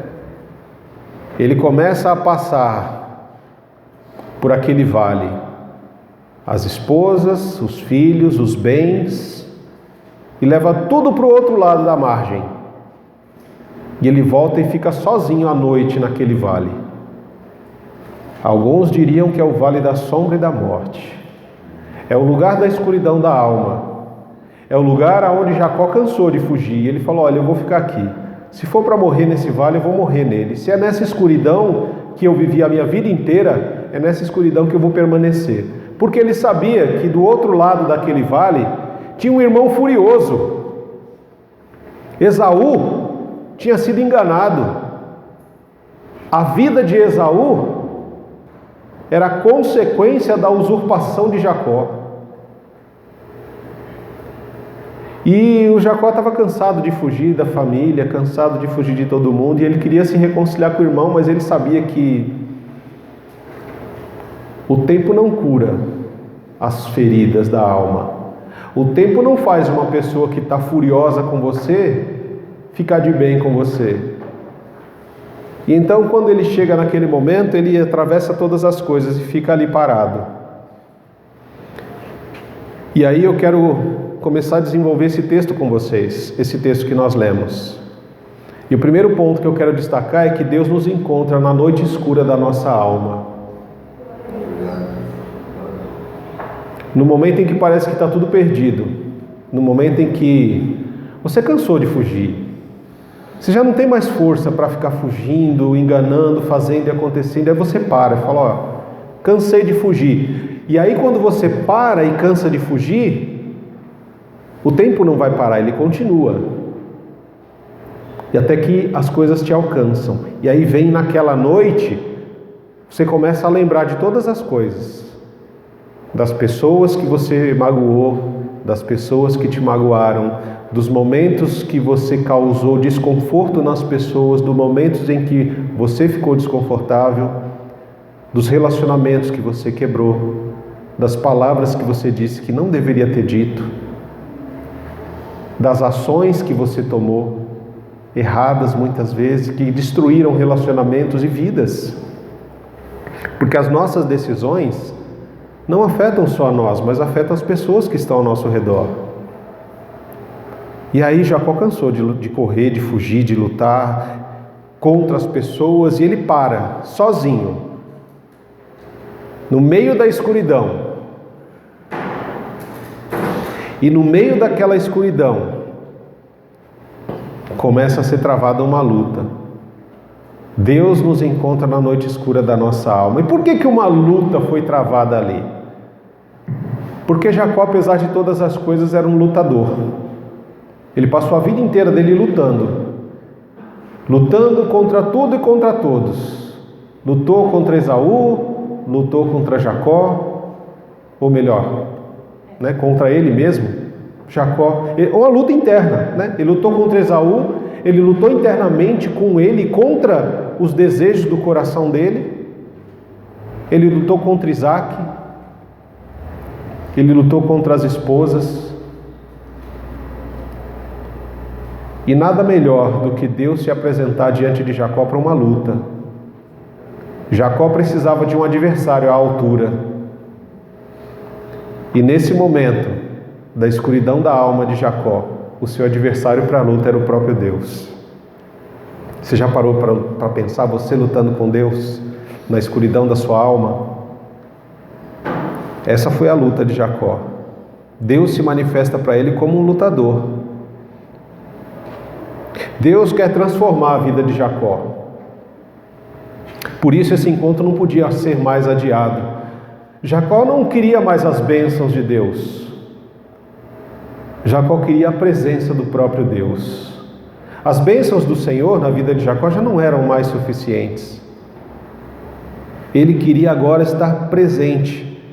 ele começa a passar por aquele vale. As esposas, os filhos, os bens, e leva tudo para o outro lado da margem. E ele volta e fica sozinho à noite naquele vale. Alguns diriam que é o vale da sombra e da morte. É o lugar da escuridão da alma. É o lugar aonde Jacó cansou de fugir. Ele falou, olha, eu vou ficar aqui. Se for para morrer nesse vale, eu vou morrer nele. Se é nessa escuridão que eu vivi a minha vida inteira, é nessa escuridão que eu vou permanecer. Porque ele sabia que do outro lado daquele vale tinha um irmão furioso. Esaú tinha sido enganado. A vida de Esaú era consequência da usurpação de Jacó. E o Jacó estava cansado de fugir da família, cansado de fugir de todo mundo, e ele queria se reconciliar com o irmão, mas ele sabia que o tempo não cura as feridas da alma. O tempo não faz uma pessoa que está furiosa com você ficar de bem com você. E então, quando ele chega naquele momento, ele atravessa todas as coisas e fica ali parado. E aí eu quero começar a desenvolver esse texto com vocês, esse texto que nós lemos. E o primeiro ponto que eu quero destacar é que Deus nos encontra na noite escura da nossa alma. No momento em que parece que está tudo perdido, no momento em que você cansou de fugir, você já não tem mais força para ficar fugindo, enganando, fazendo e acontecendo, aí você para e fala, ó, cansei de fugir. E aí quando você para e cansa de fugir, o tempo não vai parar, ele continua. E até que as coisas te alcançam. E aí vem naquela noite, você começa a lembrar de todas as coisas. Das pessoas que você magoou, das pessoas que te magoaram, dos momentos que você causou desconforto nas pessoas, dos momentos em que você ficou desconfortável, dos relacionamentos que você quebrou, das palavras que você disse que não deveria ter dito, das ações que você tomou, erradas muitas vezes, que destruíram relacionamentos e vidas. Porque as nossas decisões não afetam só a nós, mas afetam as pessoas que estão ao nosso redor. E aí Jacó cansou de correr, de fugir, de lutar contra as pessoas, e ele para, sozinho, no meio da escuridão. E no meio daquela escuridão, começa a ser travada uma luta. Deus nos encontra na noite escura da nossa alma. E por que uma luta foi travada ali? Porque Jacó, apesar de todas as coisas, era um lutador. Ele passou a vida inteira dele lutando contra tudo e contra todos. Lutou contra Esaú, lutou contra Jacó, ou melhor, contra ele mesmo, Jacó. Uma luta interna, Ele lutou contra Esaú, ele lutou internamente com ele, contra os desejos do coração dele. Ele lutou contra Isaac, ele lutou contra as esposas. E nada melhor do que Deus se apresentar diante de Jacó para uma luta. Jacó precisava de um adversário à altura. E nesse momento da escuridão da alma de Jacó, o seu adversário para a luta era o próprio Deus. Você já parou para pensar você lutando com Deus na escuridão da sua alma? Essa foi a luta de Jacó. Deus se manifesta para ele como um lutador. Deus quer transformar a vida de Jacó. Por isso esse encontro não podia ser mais adiado. Jacó não queria mais as bênçãos de Deus. Jacó queria a presença do próprio Deus. As bênçãos do Senhor na vida de Jacó já não eram mais suficientes. Ele queria agora estar presente.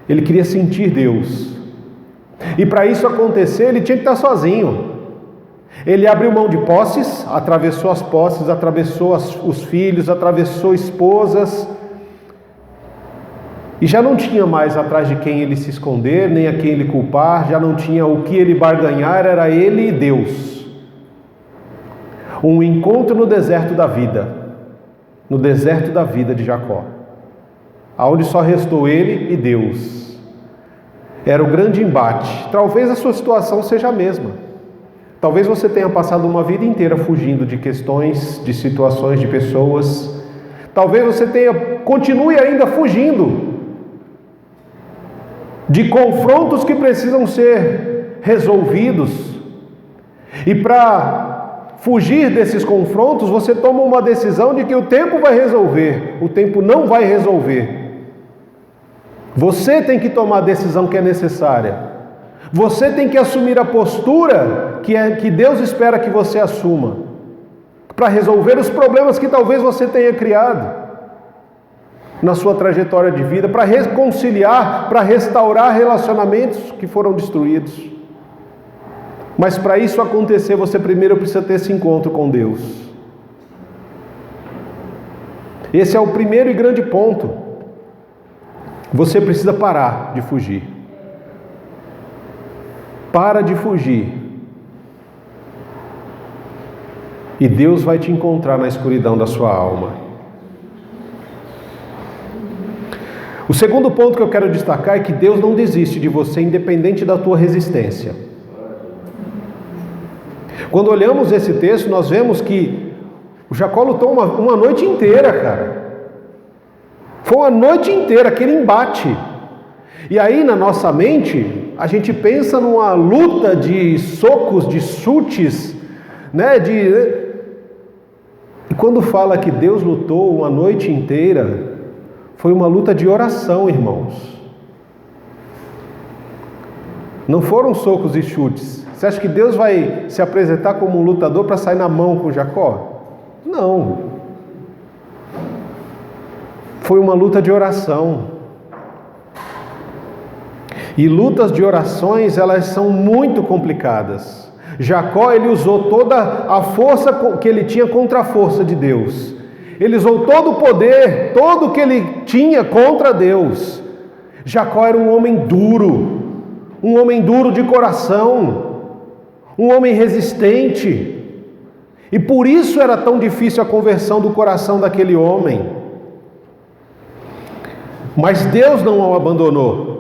Ele queria sentir Deus. E para isso acontecer, ele tinha que estar sozinho. Ele abriu mão de posses, atravessou as posses, atravessou os filhos, atravessou esposas, e já não tinha mais atrás de quem ele se esconder, nem a quem ele culpar, já não tinha o que ele barganhar, era ele e Deus. Um encontro no deserto da vida de Jacó, aonde só restou ele e Deus. Era o grande embate. Talvez a sua situação seja a mesma. Talvez você tenha passado uma vida inteira fugindo de questões, de situações, de pessoas. Talvez você continue ainda fugindo de confrontos que precisam ser resolvidos. E para fugir desses confrontos, você toma uma decisão de que o tempo vai resolver. O tempo não vai resolver. Você tem que tomar a decisão que é necessária. Você tem que assumir a postura que Deus espera que você assuma, para resolver os problemas que talvez você tenha criado na sua trajetória de vida, para reconciliar, para restaurar relacionamentos que foram destruídos. Mas para isso acontecer, você primeiro precisa ter esse encontro com Deus. Esse é o primeiro e grande ponto. Você precisa parar de fugir. Para de fugir. E Deus vai te encontrar na escuridão da sua alma. O segundo ponto que eu quero destacar é que Deus não desiste de você, independente da tua resistência. Quando olhamos esse texto, nós vemos que o Jacó lutou uma noite inteira, cara. Foi uma noite inteira, aquele embate. E aí, na nossa mente, a gente pensa numa luta de socos, de chutes, né? E quando fala que Deus lutou uma noite inteira, foi uma luta de oração, irmãos. Não foram socos e chutes. Você acha que Deus vai se apresentar como um lutador para sair na mão com Jacó? Não. Foi uma luta de oração. E lutas de orações, elas são muito complicadas. Jacó, ele usou toda a força que ele tinha contra a força de Deus. Ele usou todo o poder, todo o que ele tinha contra Deus. Jacó era um homem duro de coração, um homem resistente. E por isso era tão difícil a conversão do coração daquele homem. Mas Deus não o abandonou.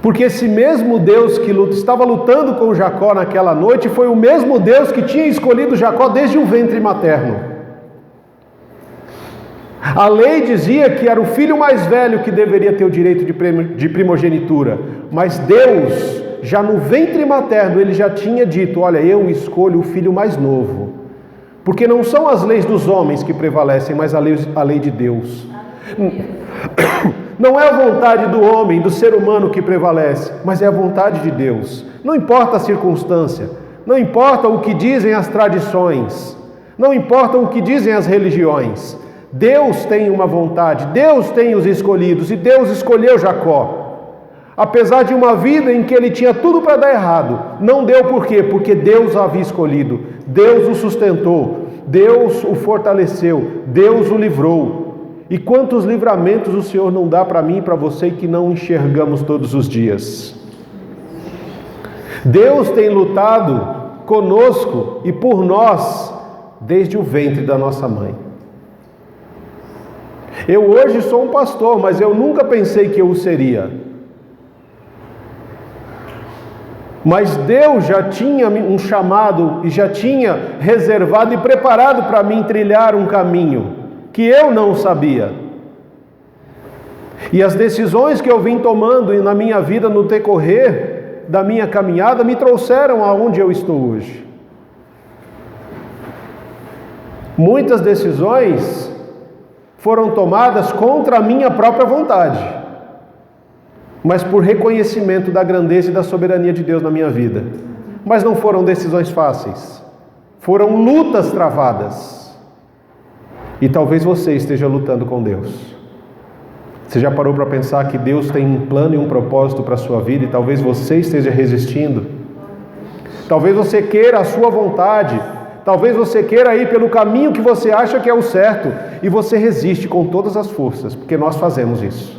Porque esse mesmo Deus que estava lutando com Jacó naquela noite foi o mesmo Deus que tinha escolhido Jacó desde o ventre materno. A lei dizia que era o filho mais velho que deveria ter o direito de primogenitura, mas Deus, já no ventre materno, ele já tinha dito: olha, eu escolho o filho mais novo, porque não são as leis dos homens que prevalecem, mas a lei de Deus. Não é a vontade do homem, do ser humano que prevalece, mas é a vontade de Deus. Não importa a circunstância, não importa o que dizem as tradições, não importa o que dizem as religiões. Deus tem uma vontade, Deus tem os escolhidos, e Deus escolheu Jacó. Apesar de uma vida em que ele tinha tudo para dar errado, não deu por quê? Porque Deus o havia escolhido, Deus o sustentou, Deus o fortaleceu, Deus o livrou. E quantos livramentos o Senhor não dá para mim e para você que não enxergamos todos os dias? Deus tem lutado conosco e por nós desde o ventre da nossa mãe. Eu hoje sou um pastor, mas eu nunca pensei que eu o seria. Mas Deus já tinha um chamado e já tinha reservado e preparado para mim trilhar um caminho que eu não sabia. E as decisões que eu vim tomando na minha vida no decorrer da minha caminhada me trouxeram aonde eu estou hoje. Muitas decisões foram tomadas contra a minha própria vontade, mas por reconhecimento da grandeza e da soberania de Deus na minha vida. Mas não foram decisões fáceis, foram lutas travadas. E talvez você esteja lutando com Deus. Você já parou para pensar que Deus tem um plano e um propósito para a sua vida e talvez você esteja resistindo? Talvez você queira a sua vontade, talvez você queira ir pelo caminho que você acha que é o certo e você resiste com todas as forças, porque nós fazemos isso.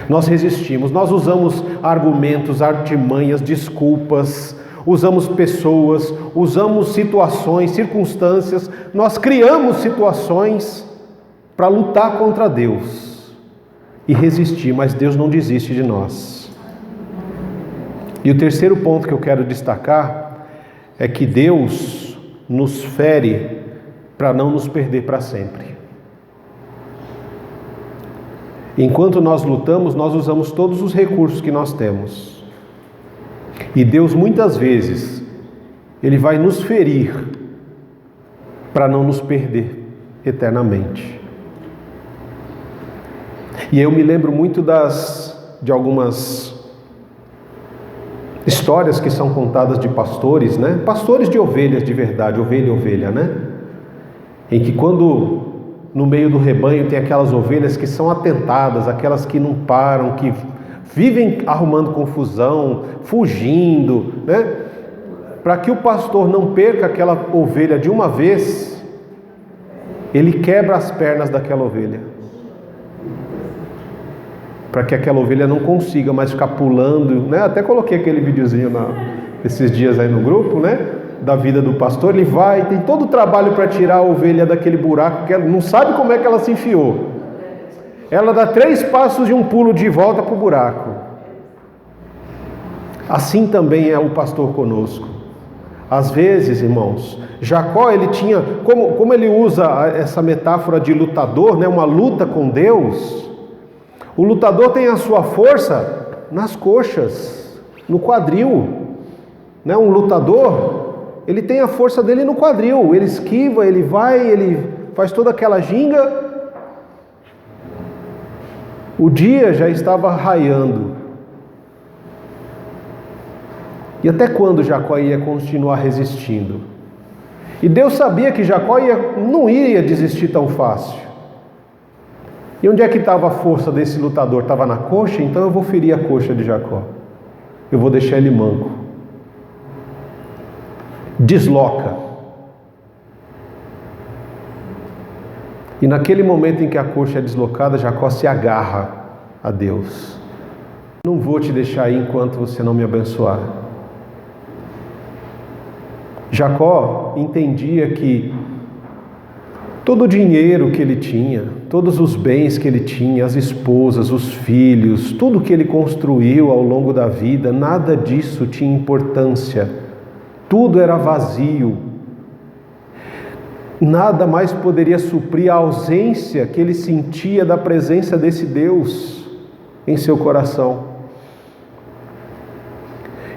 Nós resistimos, nós usamos argumentos, artimanhas, desculpas, usamos pessoas, usamos situações, circunstâncias, nós criamos situações para lutar contra Deus e resistir, mas Deus não desiste de nós. E o terceiro ponto que eu quero destacar é que Deus nos fere para não nos perder para sempre. Enquanto nós lutamos, nós usamos todos os recursos que nós temos. E Deus muitas vezes Ele vai nos ferir para não nos perder eternamente. E eu me lembro muito de algumas histórias que são contadas de pastores, né? Pastores de ovelhas de verdade, ovelha, né? Em que quando no meio do rebanho tem aquelas ovelhas que são atentadas, aquelas que não param, que vivem arrumando confusão, fugindo, né? Para que o pastor não perca aquela ovelha de uma vez, ele quebra as pernas daquela ovelha, para que aquela ovelha não consiga mais ficar pulando, né? Até coloquei aquele videozinho esses dias aí no grupo, né? Da vida do pastor. Ele vai, tem todo o trabalho para tirar a ovelha daquele buraco, que ela não sabe como é que ela se enfiou. Ela dá 3 passos e um pulo de volta para o buraco. Assim também é o pastor conosco. Às vezes, irmãos, Jacó, ele tinha, como ele usa essa metáfora de lutador, né? Uma luta com Deus. O lutador tem a sua força nas coxas, no quadril, né? Um lutador, ele tem a força dele no quadril, ele esquiva, ele vai, ele faz toda aquela ginga. O dia já estava raiando. E até quando Jacó ia continuar resistindo? E Deus sabia que Jacó não ia desistir tão fácil. E onde é que estava a força desse lutador? Estava na coxa? Então eu vou ferir a coxa de Jacó. Eu vou deixar ele manco. Desloca. E naquele momento em que a coxa é deslocada, Jacó se agarra a Deus. Não vou te deixar ir enquanto você não me abençoar. Jacó entendia que todo o dinheiro que ele tinha, todos os bens que ele tinha, as esposas, os filhos, tudo que ele construiu ao longo da vida, nada disso tinha importância. Tudo era vazio. Nada mais poderia suprir a ausência que ele sentia da presença desse Deus em seu coração.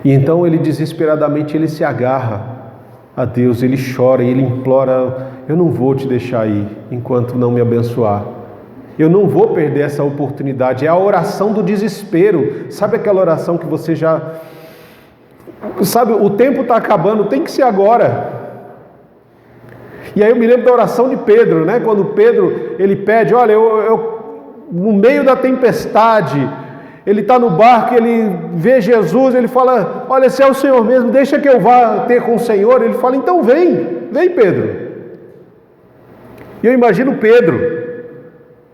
E então ele desesperadamente ele se agarra a Deus, ele chora e ele implora: eu não vou te deixar ir enquanto não me abençoar. Eu não vou perder essa oportunidade. É a oração do desespero. Sabe aquela oração que você já... Sabe, o tempo está acabando, tem que ser agora. E aí eu me lembro da oração de Pedro, né? Quando Pedro, ele pede, olha, eu no meio da tempestade, ele está no barco, ele vê Jesus, ele fala, olha, se é o Senhor mesmo, deixa que eu vá ter com o Senhor. Ele fala, então vem Pedro. E eu imagino Pedro,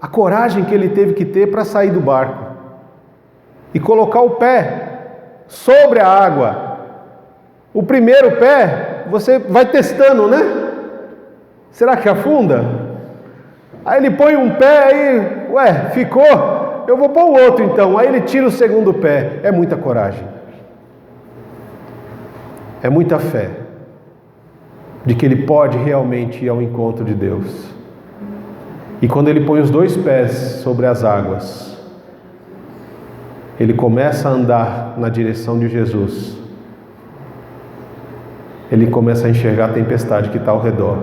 a coragem que ele teve que ter para sair do barco e colocar o pé sobre a água. O primeiro pé, você vai testando, né? Será que afunda? Aí ele põe um pé, aí, ficou? Eu vou pôr o outro então. Aí ele tira o segundo pé. É muita coragem. É muita fé de que ele pode realmente ir ao encontro de Deus. E quando ele põe os 2 pés sobre as águas, ele começa a andar na direção de Jesus. Ele começa a enxergar a tempestade que está ao redor.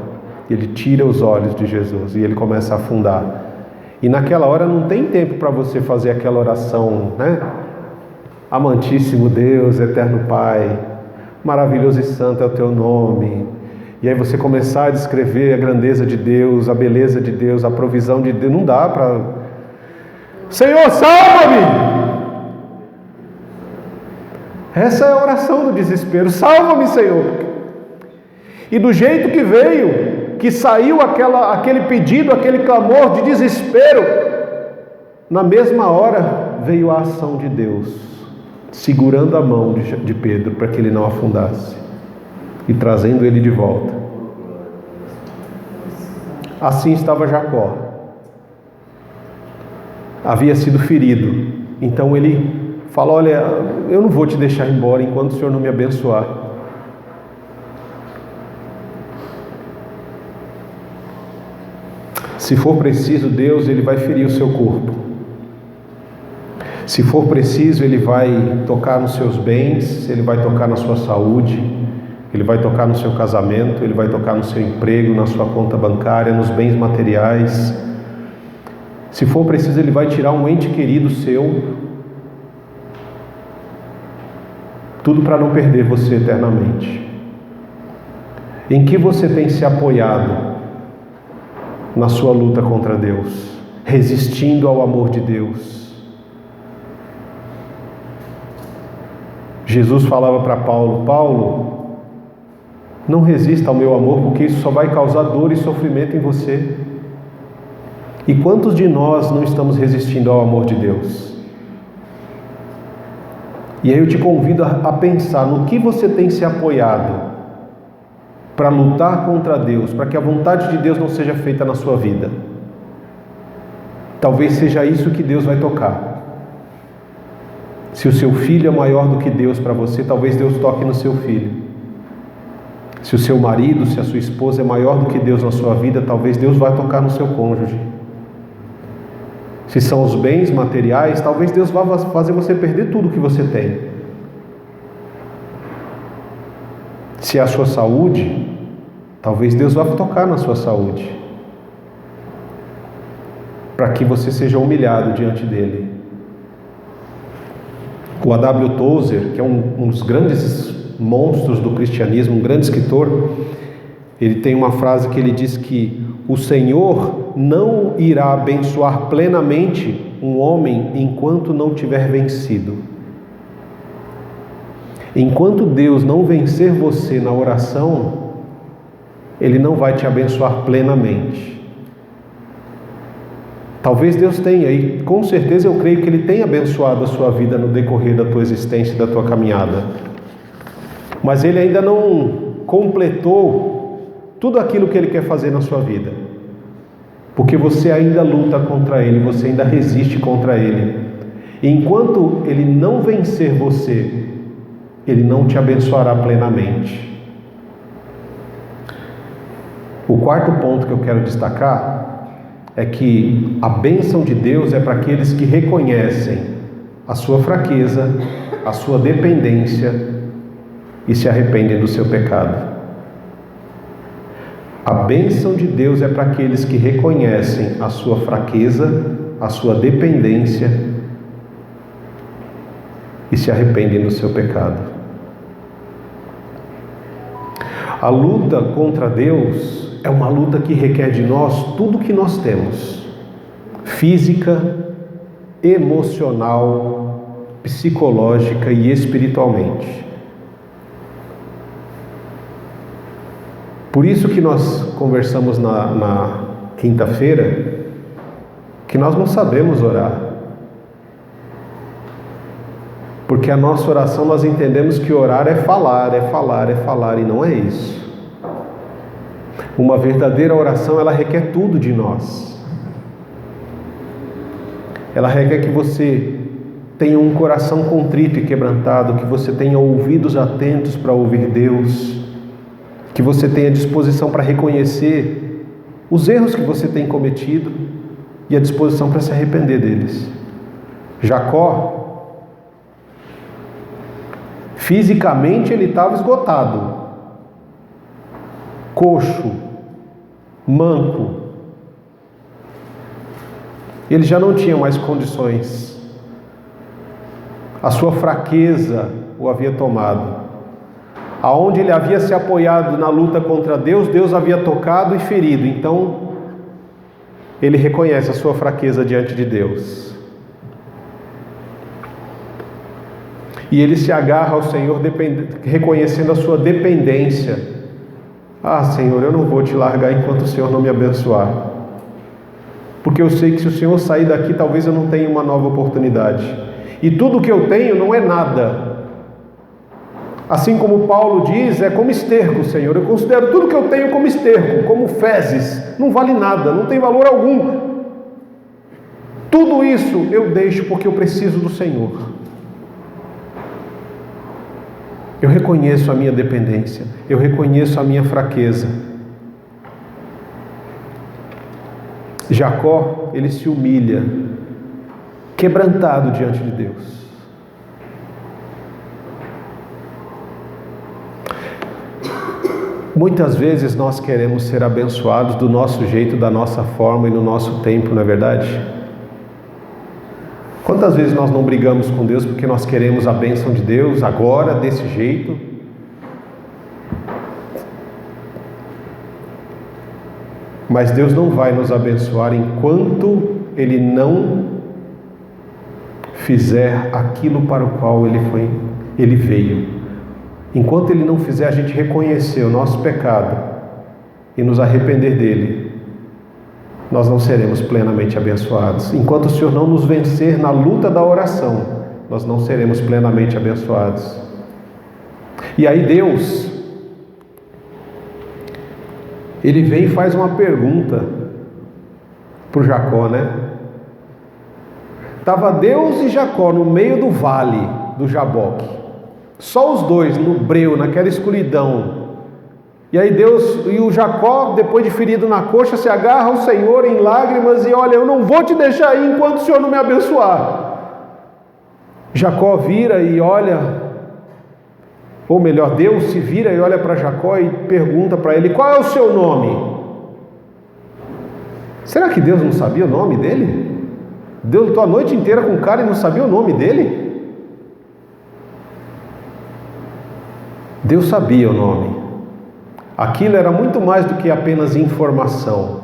Ele tira os olhos de Jesus e ele começa a afundar. E naquela hora não tem tempo para você fazer aquela oração, né? Amantíssimo Deus, eterno Pai, maravilhoso e santo é o teu nome. E aí você começar a descrever a grandeza de Deus, a beleza de Deus, a provisão de Deus. Não dá para... Senhor, salva-me! Essa é a oração do desespero. Salva-me, Senhor! E do jeito que veio, que saiu aquele pedido, aquele clamor de desespero, na mesma hora veio a ação de Deus, segurando a mão de Pedro para que ele não afundasse e trazendo ele de volta. Assim estava Jacó. Havia sido ferido. Então ele fala, olha, eu não vou te deixar embora enquanto o Senhor não me abençoar. Se for preciso, Deus, Ele vai ferir o seu corpo. Se for preciso, Ele vai tocar nos seus bens, Ele vai tocar na sua saúde, Ele vai tocar no seu casamento, Ele vai tocar no seu emprego, na sua conta bancária, nos bens materiais. Se for preciso, Ele vai tirar um ente querido seu. Tudo para não perder você eternamente. Em que você tem se apoiado na sua luta contra Deus, resistindo ao amor de Deus? Jesus falava para Paulo: Paulo, não resista ao meu amor, porque isso só vai causar dor e sofrimento em você. E quantos de nós não estamos resistindo ao amor de Deus? E aí eu te convido a pensar no que você tem se apoiado para lutar contra Deus, para que a vontade de Deus não seja feita na sua vida. Talvez seja isso que Deus vai tocar. Se o seu filho é maior do que Deus para você, talvez Deus toque no seu filho. Se o seu marido, se a sua esposa é maior do que Deus na sua vida, talvez Deus vai tocar no seu cônjuge. Se são os bens materiais, talvez Deus vá fazer você perder tudo que você tem. Se é a sua saúde, talvez Deus vá tocar na sua saúde, para que você seja humilhado diante dele. O A.W. Tozer, que é um dos grandes monstros do cristianismo, um grande escritor, ele tem uma frase que ele diz que o Senhor não irá abençoar plenamente um homem enquanto não tiver vencido. Enquanto Deus não vencer você na oração, Ele não vai te abençoar plenamente. Talvez Deus tenha, e com certeza eu creio que Ele tem abençoado a sua vida no decorrer da tua existência e da tua caminhada. Mas Ele ainda não completou tudo aquilo que Ele quer fazer na sua vida. Porque você ainda luta contra Ele, você ainda resiste contra Ele. E enquanto Ele não vencer você, Ele não te abençoará plenamente. O quarto ponto que eu quero destacar é que a bênção de Deus é para aqueles que reconhecem a sua fraqueza, a sua dependência e se arrependem do seu pecado. A bênção de Deus é para aqueles que reconhecem a sua fraqueza, a sua dependência e se arrependem do seu pecado. A luta contra Deus é uma luta que requer de nós tudo que nós temos: física, emocional, psicológica e espiritualmente. Por isso que nós conversamos na quinta-feira que nós não sabemos orar. Porque a nossa oração, nós entendemos que orar é falar, é falar, é falar, e não é isso. Uma verdadeira oração, ela requer tudo de nós. Ela requer que você tenha um coração contrito e quebrantado, que você tenha ouvidos atentos para ouvir Deus, que você tenha disposição para reconhecer os erros que você tem cometido e a disposição para se arrepender deles. Jacó, fisicamente ele estava esgotado, coxo, manco. Ele já não tinha mais condições. A sua fraqueza o havia tomado. Aonde ele havia se apoiado na luta contra Deus, Deus havia tocado e ferido. Então, ele reconhece a sua fraqueza diante de Deus. E ele se agarra ao Senhor, reconhecendo a sua dependência. Ah, Senhor, eu não vou te largar enquanto o Senhor não me abençoar. Porque eu sei que se o Senhor sair daqui, talvez eu não tenha uma nova oportunidade. E tudo que eu tenho não é nada. Assim como Paulo diz, é como esterco, Senhor. Eu considero tudo que eu tenho como esterco, como fezes. Não vale nada, não tem valor algum. Tudo isso eu deixo porque eu preciso do Senhor. Eu reconheço a minha dependência, eu reconheço a minha fraqueza. Jacó, ele se humilha, quebrantado diante de Deus. Muitas vezes nós queremos ser abençoados do nosso jeito, da nossa forma e no nosso tempo, não é verdade? Quantas vezes nós não brigamos com Deus porque nós queremos a bênção de Deus agora, desse jeito? Mas Deus não vai nos abençoar enquanto Ele não fizer aquilo para o qual Ele veio. Enquanto Ele não fizer a gente reconhecer o nosso pecado e nos arrepender dele, nós não seremos plenamente abençoados. Enquanto o Senhor não nos vencer na luta da oração, nós não seremos plenamente abençoados. E aí Deus, Ele vem e faz uma pergunta para o Jacó, né? Estava Deus e Jacó no meio do vale do Jaboque. Só os dois no breu, naquela escuridão. E aí Deus e o Jacó, depois de ferido na coxa, se agarra ao Senhor em lágrimas e olha, eu não vou te deixar ir enquanto o Senhor não me abençoar. Jacó vira e olha, ou melhor, Deus se vira e olha para Jacó e pergunta para ele, qual é o seu nome? Será que Deus não sabia o nome dele? Deus lutou a noite inteira com o cara e não sabia o nome dele? Deus sabia o nome. Aquilo era muito mais do que apenas informação.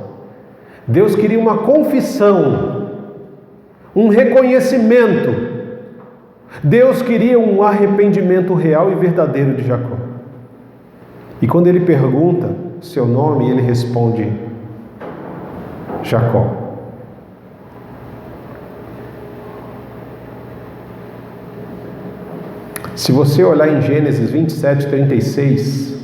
Deus queria uma confissão, um reconhecimento. Deus queria um arrependimento real e verdadeiro de Jacó. E quando ele pergunta seu nome, ele responde Jacó. Se você olhar em Gênesis 27, 36,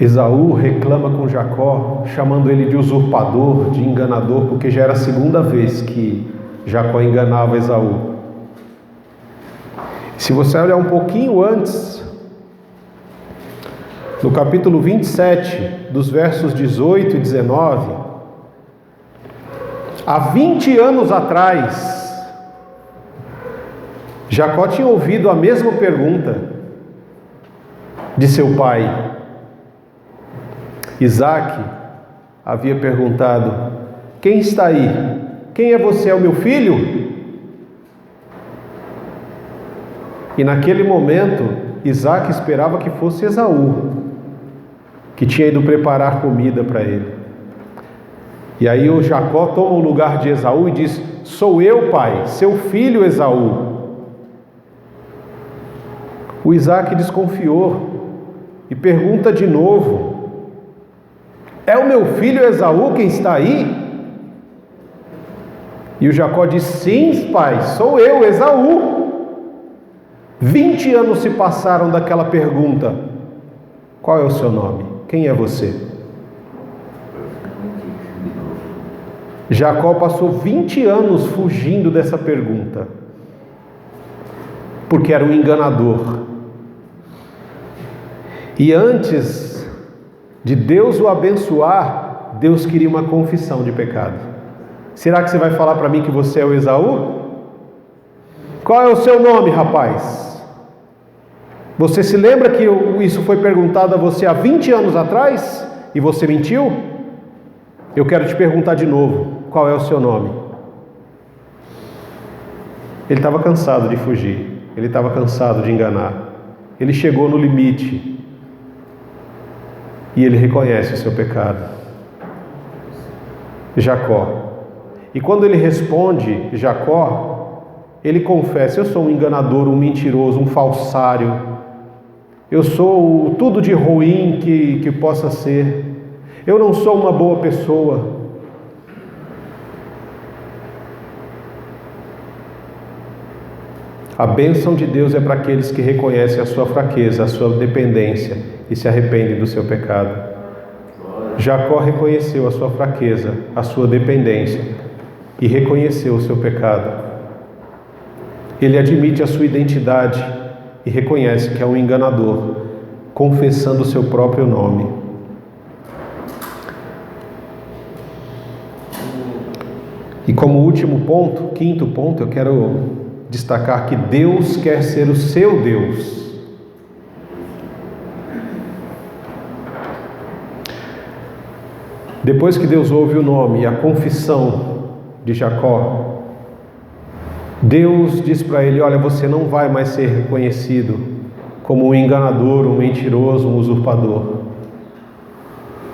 Esaú reclama com Jacó, chamando ele de usurpador, de enganador, porque já era a segunda vez que Jacó enganava Esaú. Se você olhar um pouquinho antes, no capítulo 27, dos versos 18 e 19, há 20 anos atrás, Jacó tinha ouvido a mesma pergunta de seu pai. Isaac havia perguntado, quem está aí? Quem é você? É o meu filho? E naquele momento, Isaac esperava que fosse Esaú, que tinha ido preparar comida para ele. E aí o Jacó toma o lugar de Esaú e diz, sou eu, pai, seu filho Esaú. O Isaac desconfiou e pergunta de novo, é o meu filho Esaú quem está aí? E o Jacó diz, sim, pai, sou eu, Esaú. 20 anos se passaram daquela pergunta, qual é o seu nome? Quem é você? Jacó passou 20 anos fugindo dessa pergunta, porque era um enganador. E antes de Deus o abençoar, Deus queria uma confissão de pecado. Será que você vai falar para mim que você é o Esaú? Qual é o seu nome, rapaz? Você se lembra que isso foi perguntado a você há 20 anos atrás? E você mentiu? Eu quero te perguntar de novo, qual é o seu nome? Ele estava cansado de fugir, ele estava cansado de enganar, ele chegou no limite. E ele reconhece o seu pecado. Jacó. E quando ele responde Jacó, ele confessa, eu sou um enganador, um mentiroso, um falsário. Eu sou tudo de ruim que possa ser. Eu não sou uma boa pessoa. A bênção de Deus é para aqueles que reconhecem a sua fraqueza, a sua dependência e se arrependem do seu pecado. Jacó reconheceu a sua fraqueza, a sua dependência e reconheceu o seu pecado. Ele admite a sua identidade e reconhece que é um enganador, confessando o seu próprio nome. E como último ponto, quinto ponto, eu quero destacar que Deus quer ser o seu Deus. Depois que Deus ouve o nome e a confissão de Jacó, Deus diz para ele: olha, você não vai mais ser reconhecido como um enganador, um mentiroso, um usurpador,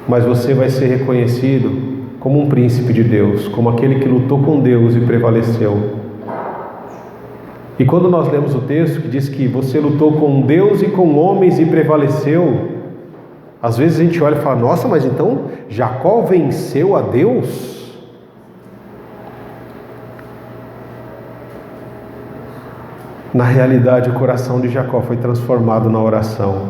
mas você vai ser reconhecido como um príncipe de Deus, como aquele que lutou com Deus e prevaleceu. E quando nós lemos o texto que diz que você lutou com Deus e com homens e prevaleceu, às vezes a gente olha e fala: nossa, mas então Jacó venceu a Deus? Na realidade, o coração de Jacó foi transformado na oração.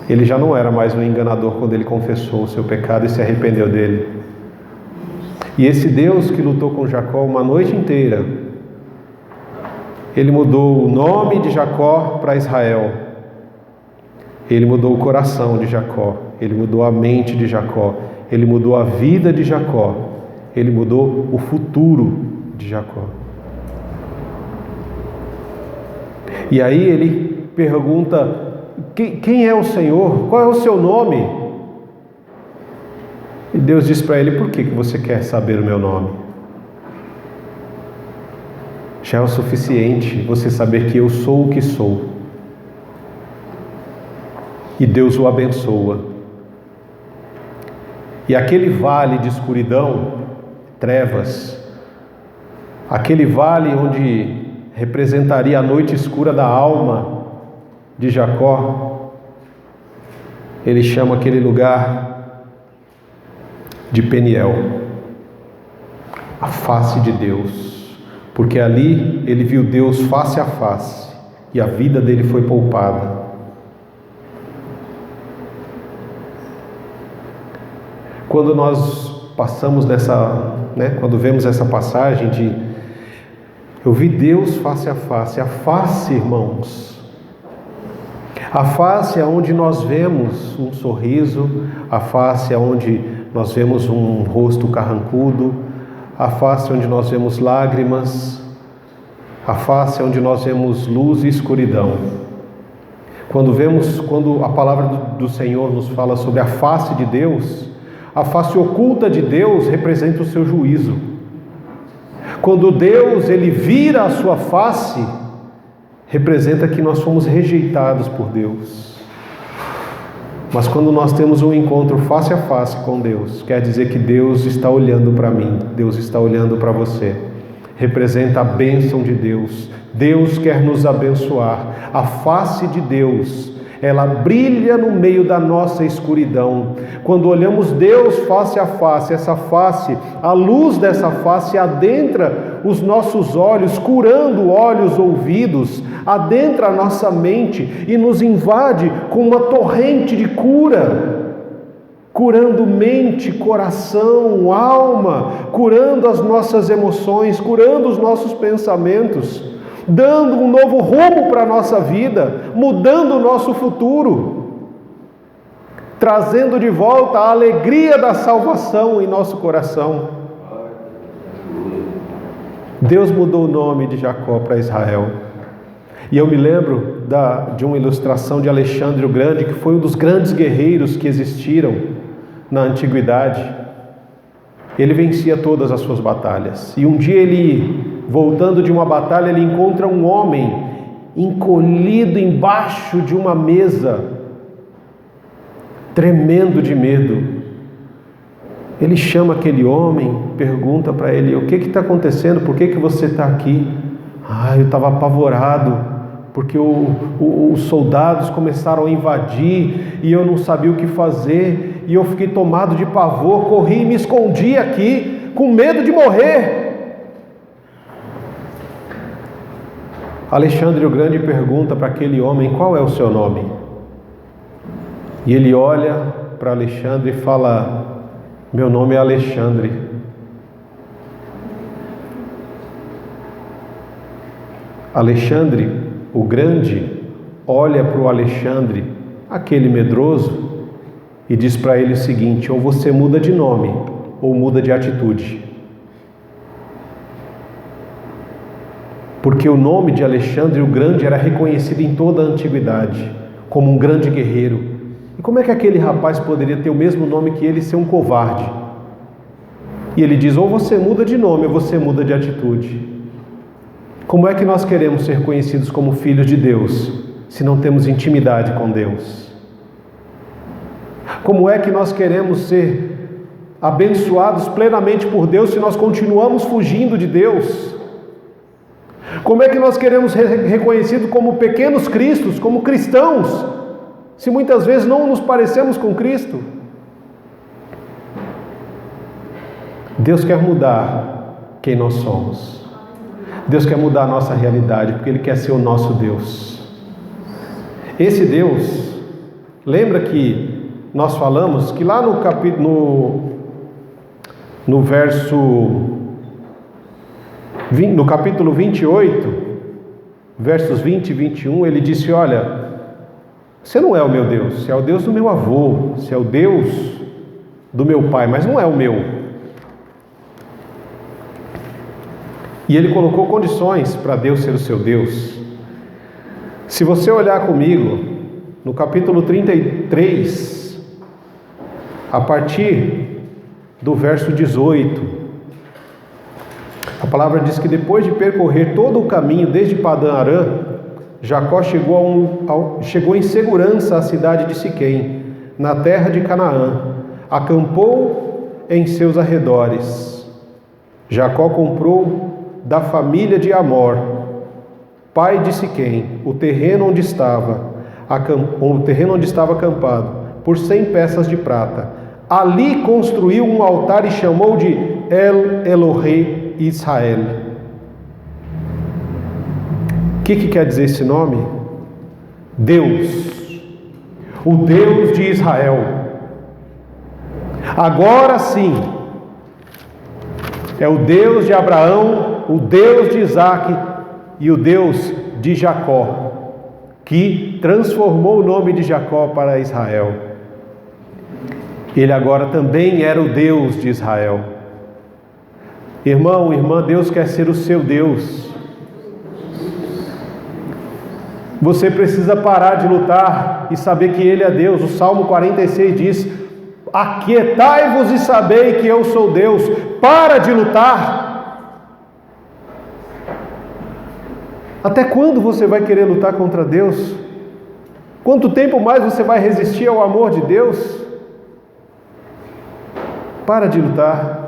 Ele já não era mais um enganador quando ele confessou o seu pecado e se arrependeu dele. E esse Deus que lutou com Jacó uma noite inteira, ele mudou o nome de Jacó para Israel. Ele mudou o coração de Jacó. Ele mudou a mente de Jacó. Ele mudou a vida de Jacó. Ele mudou o futuro de Jacó. E aí ele pergunta: quem é o Senhor? Qual é o seu nome? E Deus diz para ele: por que você quer saber o meu nome? Já é o suficiente você saber que eu sou o que sou. E Deus o abençoa. E aquele vale de escuridão, trevas, aquele vale onde representaria a noite escura da alma de Jacó, ele chama aquele lugar de Peniel, a face de Deus, porque ali ele viu Deus face a face e a vida dele foi poupada. Quando nós passamos quando vemos essa passagem de eu vi Deus face a face, irmãos, a face é onde nós vemos um sorriso, a face é onde nós vemos um rosto carrancudo, a face é onde nós vemos lágrimas, a face é onde nós vemos luz e escuridão. Quando a palavra do Senhor nos fala sobre a face de Deus, a face oculta de Deus representa o seu juízo. Quando Deus ele vira a sua face, representa que nós fomos rejeitados por Deus. Mas quando nós temos um encontro face a face com Deus, quer dizer que Deus está olhando para mim, Deus está olhando para você. Representa a bênção de Deus. Deus quer nos abençoar. A face de Deus, ela brilha no meio da nossa escuridão. Quando olhamos Deus face a face, essa face, a luz dessa face adentra os nossos olhos, curando olhos, ouvidos, adentra a nossa mente e nos invade com uma torrente de cura, curando mente, coração, alma, curando as nossas emoções, curando os nossos pensamentos, dando um novo rumo para a nossa vida, mudando o nosso futuro, trazendo de volta a alegria da salvação em nosso coração. Deus mudou o nome de Jacó para Israel. E eu me lembro de uma ilustração de Alexandre o Grande, que foi um dos grandes guerreiros que existiram na antiguidade. Ele vencia todas as suas batalhas. E um dia ele, voltando de uma batalha, ele encontra um homem encolhido embaixo de uma mesa, tremendo de medo. Ele chama aquele homem, pergunta para ele: o que está acontecendo? Por que você está aqui? Eu estava apavorado, porque os soldados começaram a invadir e eu não sabia o que fazer, e eu fiquei tomado de pavor, corri e me escondi aqui, com medo de morrer. Alexandre o Grande pergunta para aquele homem: qual é o seu nome? E ele olha para Alexandre e fala: meu nome é Alexandre. Alexandre o Grande olha para o Alexandre, aquele medroso, e diz para ele o seguinte: ou você muda de nome, ou muda de atitude. Porque o nome de Alexandre o Grande era reconhecido em toda a antiguidade como um grande guerreiro, E como é que aquele rapaz poderia ter o mesmo nome que ele e ser um covarde? E ele diz, ou você muda de nome ou você muda de atitude. Como é que nós queremos ser conhecidos como filhos de Deus, se não temos intimidade com Deus? Como é que nós queremos ser abençoados plenamente por Deus, se nós continuamos fugindo de Deus? Como é que nós queremos ser reconhecidos como pequenos cristos, como cristãos, se muitas vezes não nos parecemos com Cristo? Deus quer mudar quem nós somos. Deus quer mudar a nossa realidade, porque Ele quer ser o nosso Deus. Esse Deus, lembra que nós falamos que lá no capítulo 28, versos 20 e 21, Ele disse, olha, você não é o meu Deus, você é o Deus do meu avô, você é o Deus do meu pai, mas não é o meu. E Ele colocou condições para Deus ser o seu Deus. Se você olhar comigo, no capítulo 33, a partir do verso 18, a palavra diz que depois de percorrer todo o caminho desde Padã Arã, Jacó chegou em segurança à cidade de Siquém, na terra de Canaã, acampou em seus arredores. Jacó comprou da família de Amor, pai de Siquém, o terreno onde estava acampado, por 100 peças de prata. Ali construiu um altar e chamou de El Elohei Israel. O que quer dizer esse nome? Deus, o Deus de Israel. Agora sim, é o Deus de Abraão, o Deus de Isaac e o Deus de Jacó, que transformou o nome de Jacó para Israel. Ele agora também era o Deus de Israel. Irmão, irmã, Deus quer ser o seu Deus. Você precisa parar de lutar e saber que Ele é Deus. O Salmo 46 diz, aquietai-vos e sabei que eu sou Deus. Para de lutar. Até quando você vai querer lutar contra Deus? Quanto tempo mais você vai resistir ao amor de Deus? Para de lutar.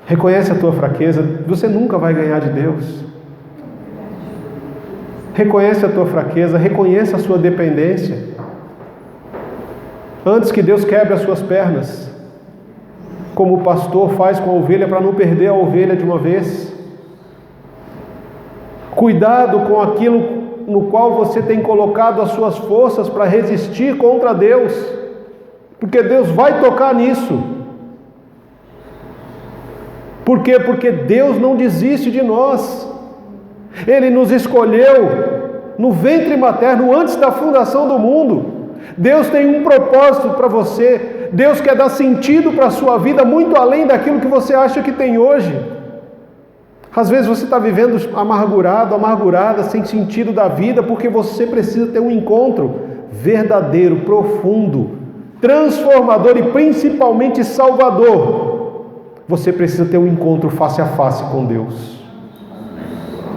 Reconhece a tua fraqueza. Você nunca vai ganhar de Deus. Reconhece a tua fraqueza. Reconheça a sua dependência. Antes que Deus quebre as suas pernas, como o pastor faz com a ovelha para não perder a ovelha de uma vez. Cuidado com aquilo no qual você tem colocado as suas forças para resistir contra Deus, porque Deus vai tocar nisso. Por quê? Porque Deus não desiste de nós. Ele nos escolheu no ventre materno antes da fundação do mundo. Deus tem um propósito para você. Deus quer dar sentido para a sua vida muito além daquilo que você acha que tem hoje. Às vezes você está vivendo amargurado, amargurada, sem sentido da vida, porque você precisa ter um encontro verdadeiro, profundo, transformador e principalmente salvador. Você precisa ter um encontro face a face com Deus.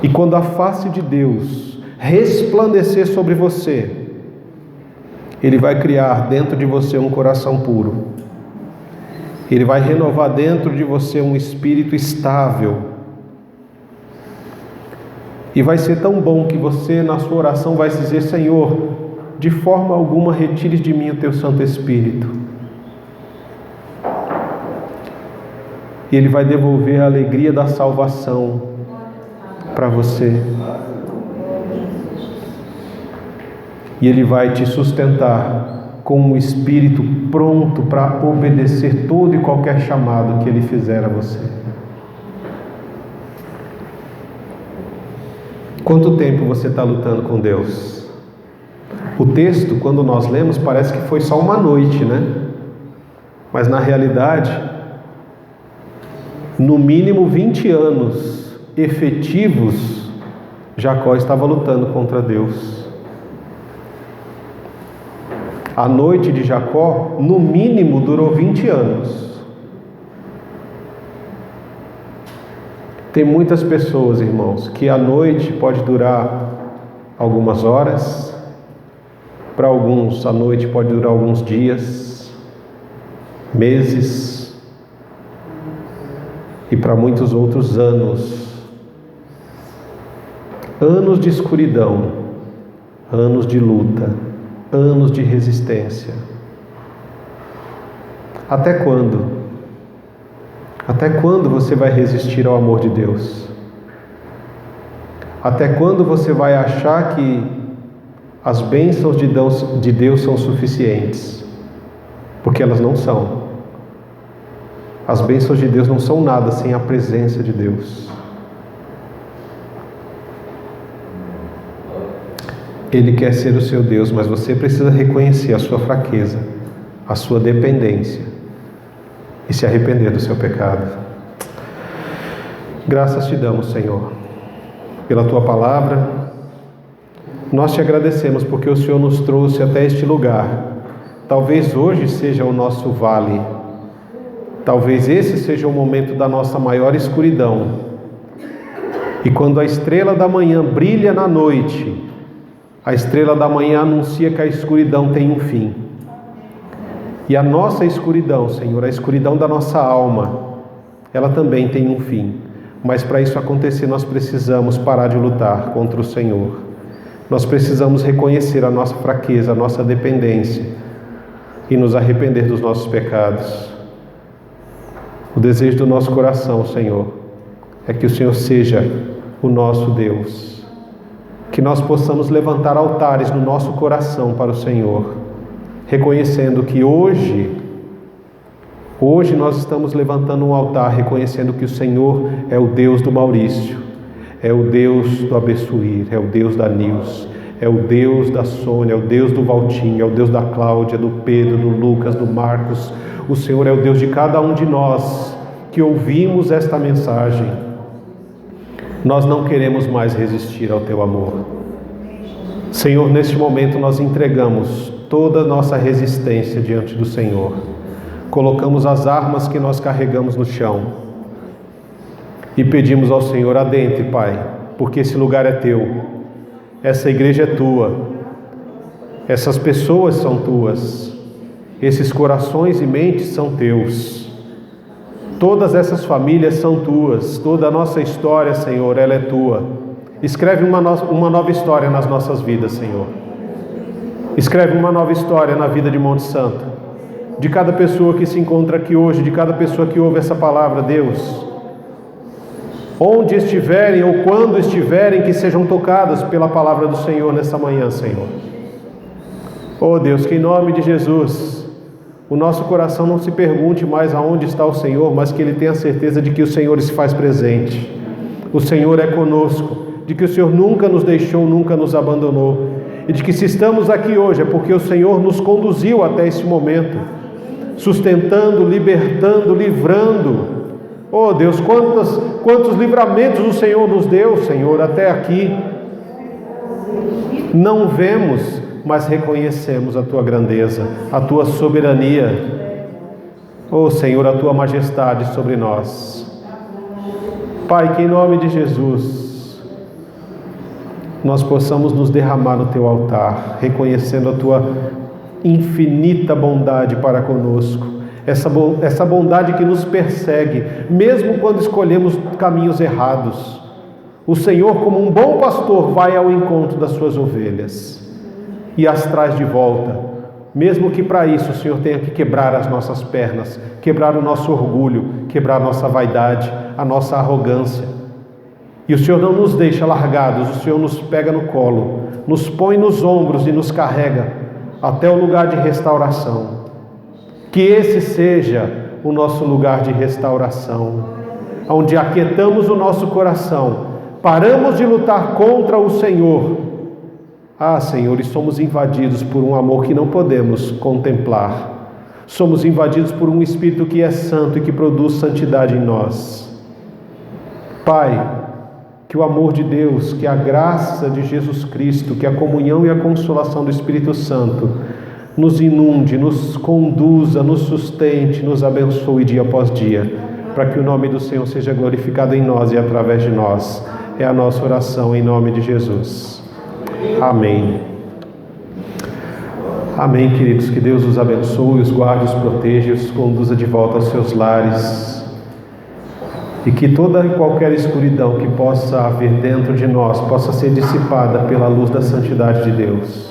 E quando a face de Deus resplandecer sobre você, Ele vai criar dentro de você um coração puro. Ele vai renovar dentro de você um espírito estável. E vai ser tão bom que você, na sua oração, vai dizer: Senhor, de forma alguma retires de mim o teu Santo Espírito. E Ele vai devolver a alegria da salvação para você. E Ele vai te sustentar com um espírito pronto para obedecer todo e qualquer chamado que Ele fizer a você. Quanto tempo você está lutando com Deus? O texto, quando nós lemos, parece que foi só uma noite, né? Mas na realidade, no mínimo 20 anos efetivos, Jacó estava lutando contra Deus. A noite de Jacó, no mínimo, durou 20 anos. Tem muitas pessoas, irmãos, que a noite pode durar algumas horas, para alguns a noite pode durar alguns dias, meses, e para muitos outros anos. Anos de escuridão, anos de luta, anos de resistência. Até quando? Até quando você vai resistir ao amor de Deus? Até quando você vai achar que as bênçãos de Deus são suficientes? Porque elas não são. As bênçãos de Deus não são nada sem a presença de Deus. Ele quer ser o seu Deus, mas você precisa reconhecer a sua fraqueza, a sua dependência e se arrepender do seu pecado. Graças te damos, Senhor, pela tua palavra. Nós te agradecemos porque o Senhor nos trouxe até este lugar. Talvez hoje seja o nosso vale. Talvez esse seja o momento da nossa maior escuridão. E quando a estrela da manhã brilha na noite, a estrela da manhã anuncia que a escuridão tem um fim. E a nossa escuridão, Senhor, a escuridão da nossa alma, ela também tem um fim. Mas para isso acontecer, nós precisamos parar de lutar contra o Senhor. Nós precisamos reconhecer a nossa fraqueza, a nossa dependência e nos arrepender dos nossos pecados. O desejo do nosso coração, Senhor, é que o Senhor seja o nosso Deus. Que nós possamos levantar altares no nosso coração para o Senhor, reconhecendo que hoje nós estamos levantando um altar, reconhecendo que o Senhor é o Deus do Maurício, é o Deus do Abessuir, é o Deus da Nils, é o Deus da Sônia, é o Deus do Valtinho, é o Deus da Cláudia, do Pedro, do Lucas, do Marcos. O Senhor é o Deus de cada um de nós que ouvimos esta mensagem. Nós não queremos mais resistir ao teu amor. Senhor, neste momento nós entregamos toda a nossa resistência diante do Senhor. Colocamos as armas que nós carregamos no chão e pedimos ao Senhor: adentre, Pai, porque esse lugar é teu, essa igreja é tua, essas pessoas são tuas, esses corações e mentes são teus. Todas essas famílias são tuas, toda a nossa história, Senhor, ela é tua. Escreve uma nova história nas nossas vidas, Senhor. Escreve uma nova história na vida de Monte Santo, de cada pessoa que se encontra aqui hoje, de cada pessoa que ouve essa palavra, Deus. Onde estiverem ou quando estiverem, que sejam tocadas pela palavra do Senhor nessa manhã, Senhor. Oh Deus, que em nome de Jesus, o nosso coração não se pergunte mais aonde está o Senhor, mas que ele tenha certeza de que o Senhor se faz presente. O Senhor é conosco, de que o Senhor nunca nos deixou, nunca nos abandonou. E de que se estamos aqui hoje é porque o Senhor nos conduziu até esse momento, sustentando, libertando, livrando. Oh Deus, quantos livramentos o Senhor nos deu, Senhor, até aqui. Não vemos, mas reconhecemos a tua grandeza, a tua soberania. Oh Senhor, a tua majestade sobre nós. Pai, que em nome de Jesus nós possamos nos derramar no teu altar, reconhecendo a tua infinita bondade para conosco, essa bondade que nos persegue, mesmo quando escolhemos caminhos errados. O Senhor, como um bom pastor, vai ao encontro das suas ovelhas e as traz de volta, mesmo que para isso o Senhor tenha que quebrar as nossas pernas, quebrar o nosso orgulho, quebrar a nossa vaidade, a nossa arrogância. E o Senhor não nos deixa largados, o Senhor nos pega no colo, nos põe nos ombros e nos carrega até o lugar de restauração. Que esse seja o nosso lugar de restauração, onde aquietamos o nosso coração, paramos de lutar contra o Senhor. Ah, Senhor, e somos invadidos por um amor que não podemos contemplar. Somos invadidos por um Espírito que é santo e que produz santidade em nós. Pai, que o amor de Deus, que a graça de Jesus Cristo, que a comunhão e a consolação do Espírito Santo nos inunde, nos conduza, nos sustente, nos abençoe dia após dia, para que o nome do Senhor seja glorificado em nós e através de nós. É a nossa oração em nome de Jesus. Amém. Amém, queridos. Que Deus os abençoe, os guarde, os proteja e os conduza de volta aos seus lares. E que toda e qualquer escuridão que possa haver dentro de nós possa ser dissipada pela luz da santidade de Deus.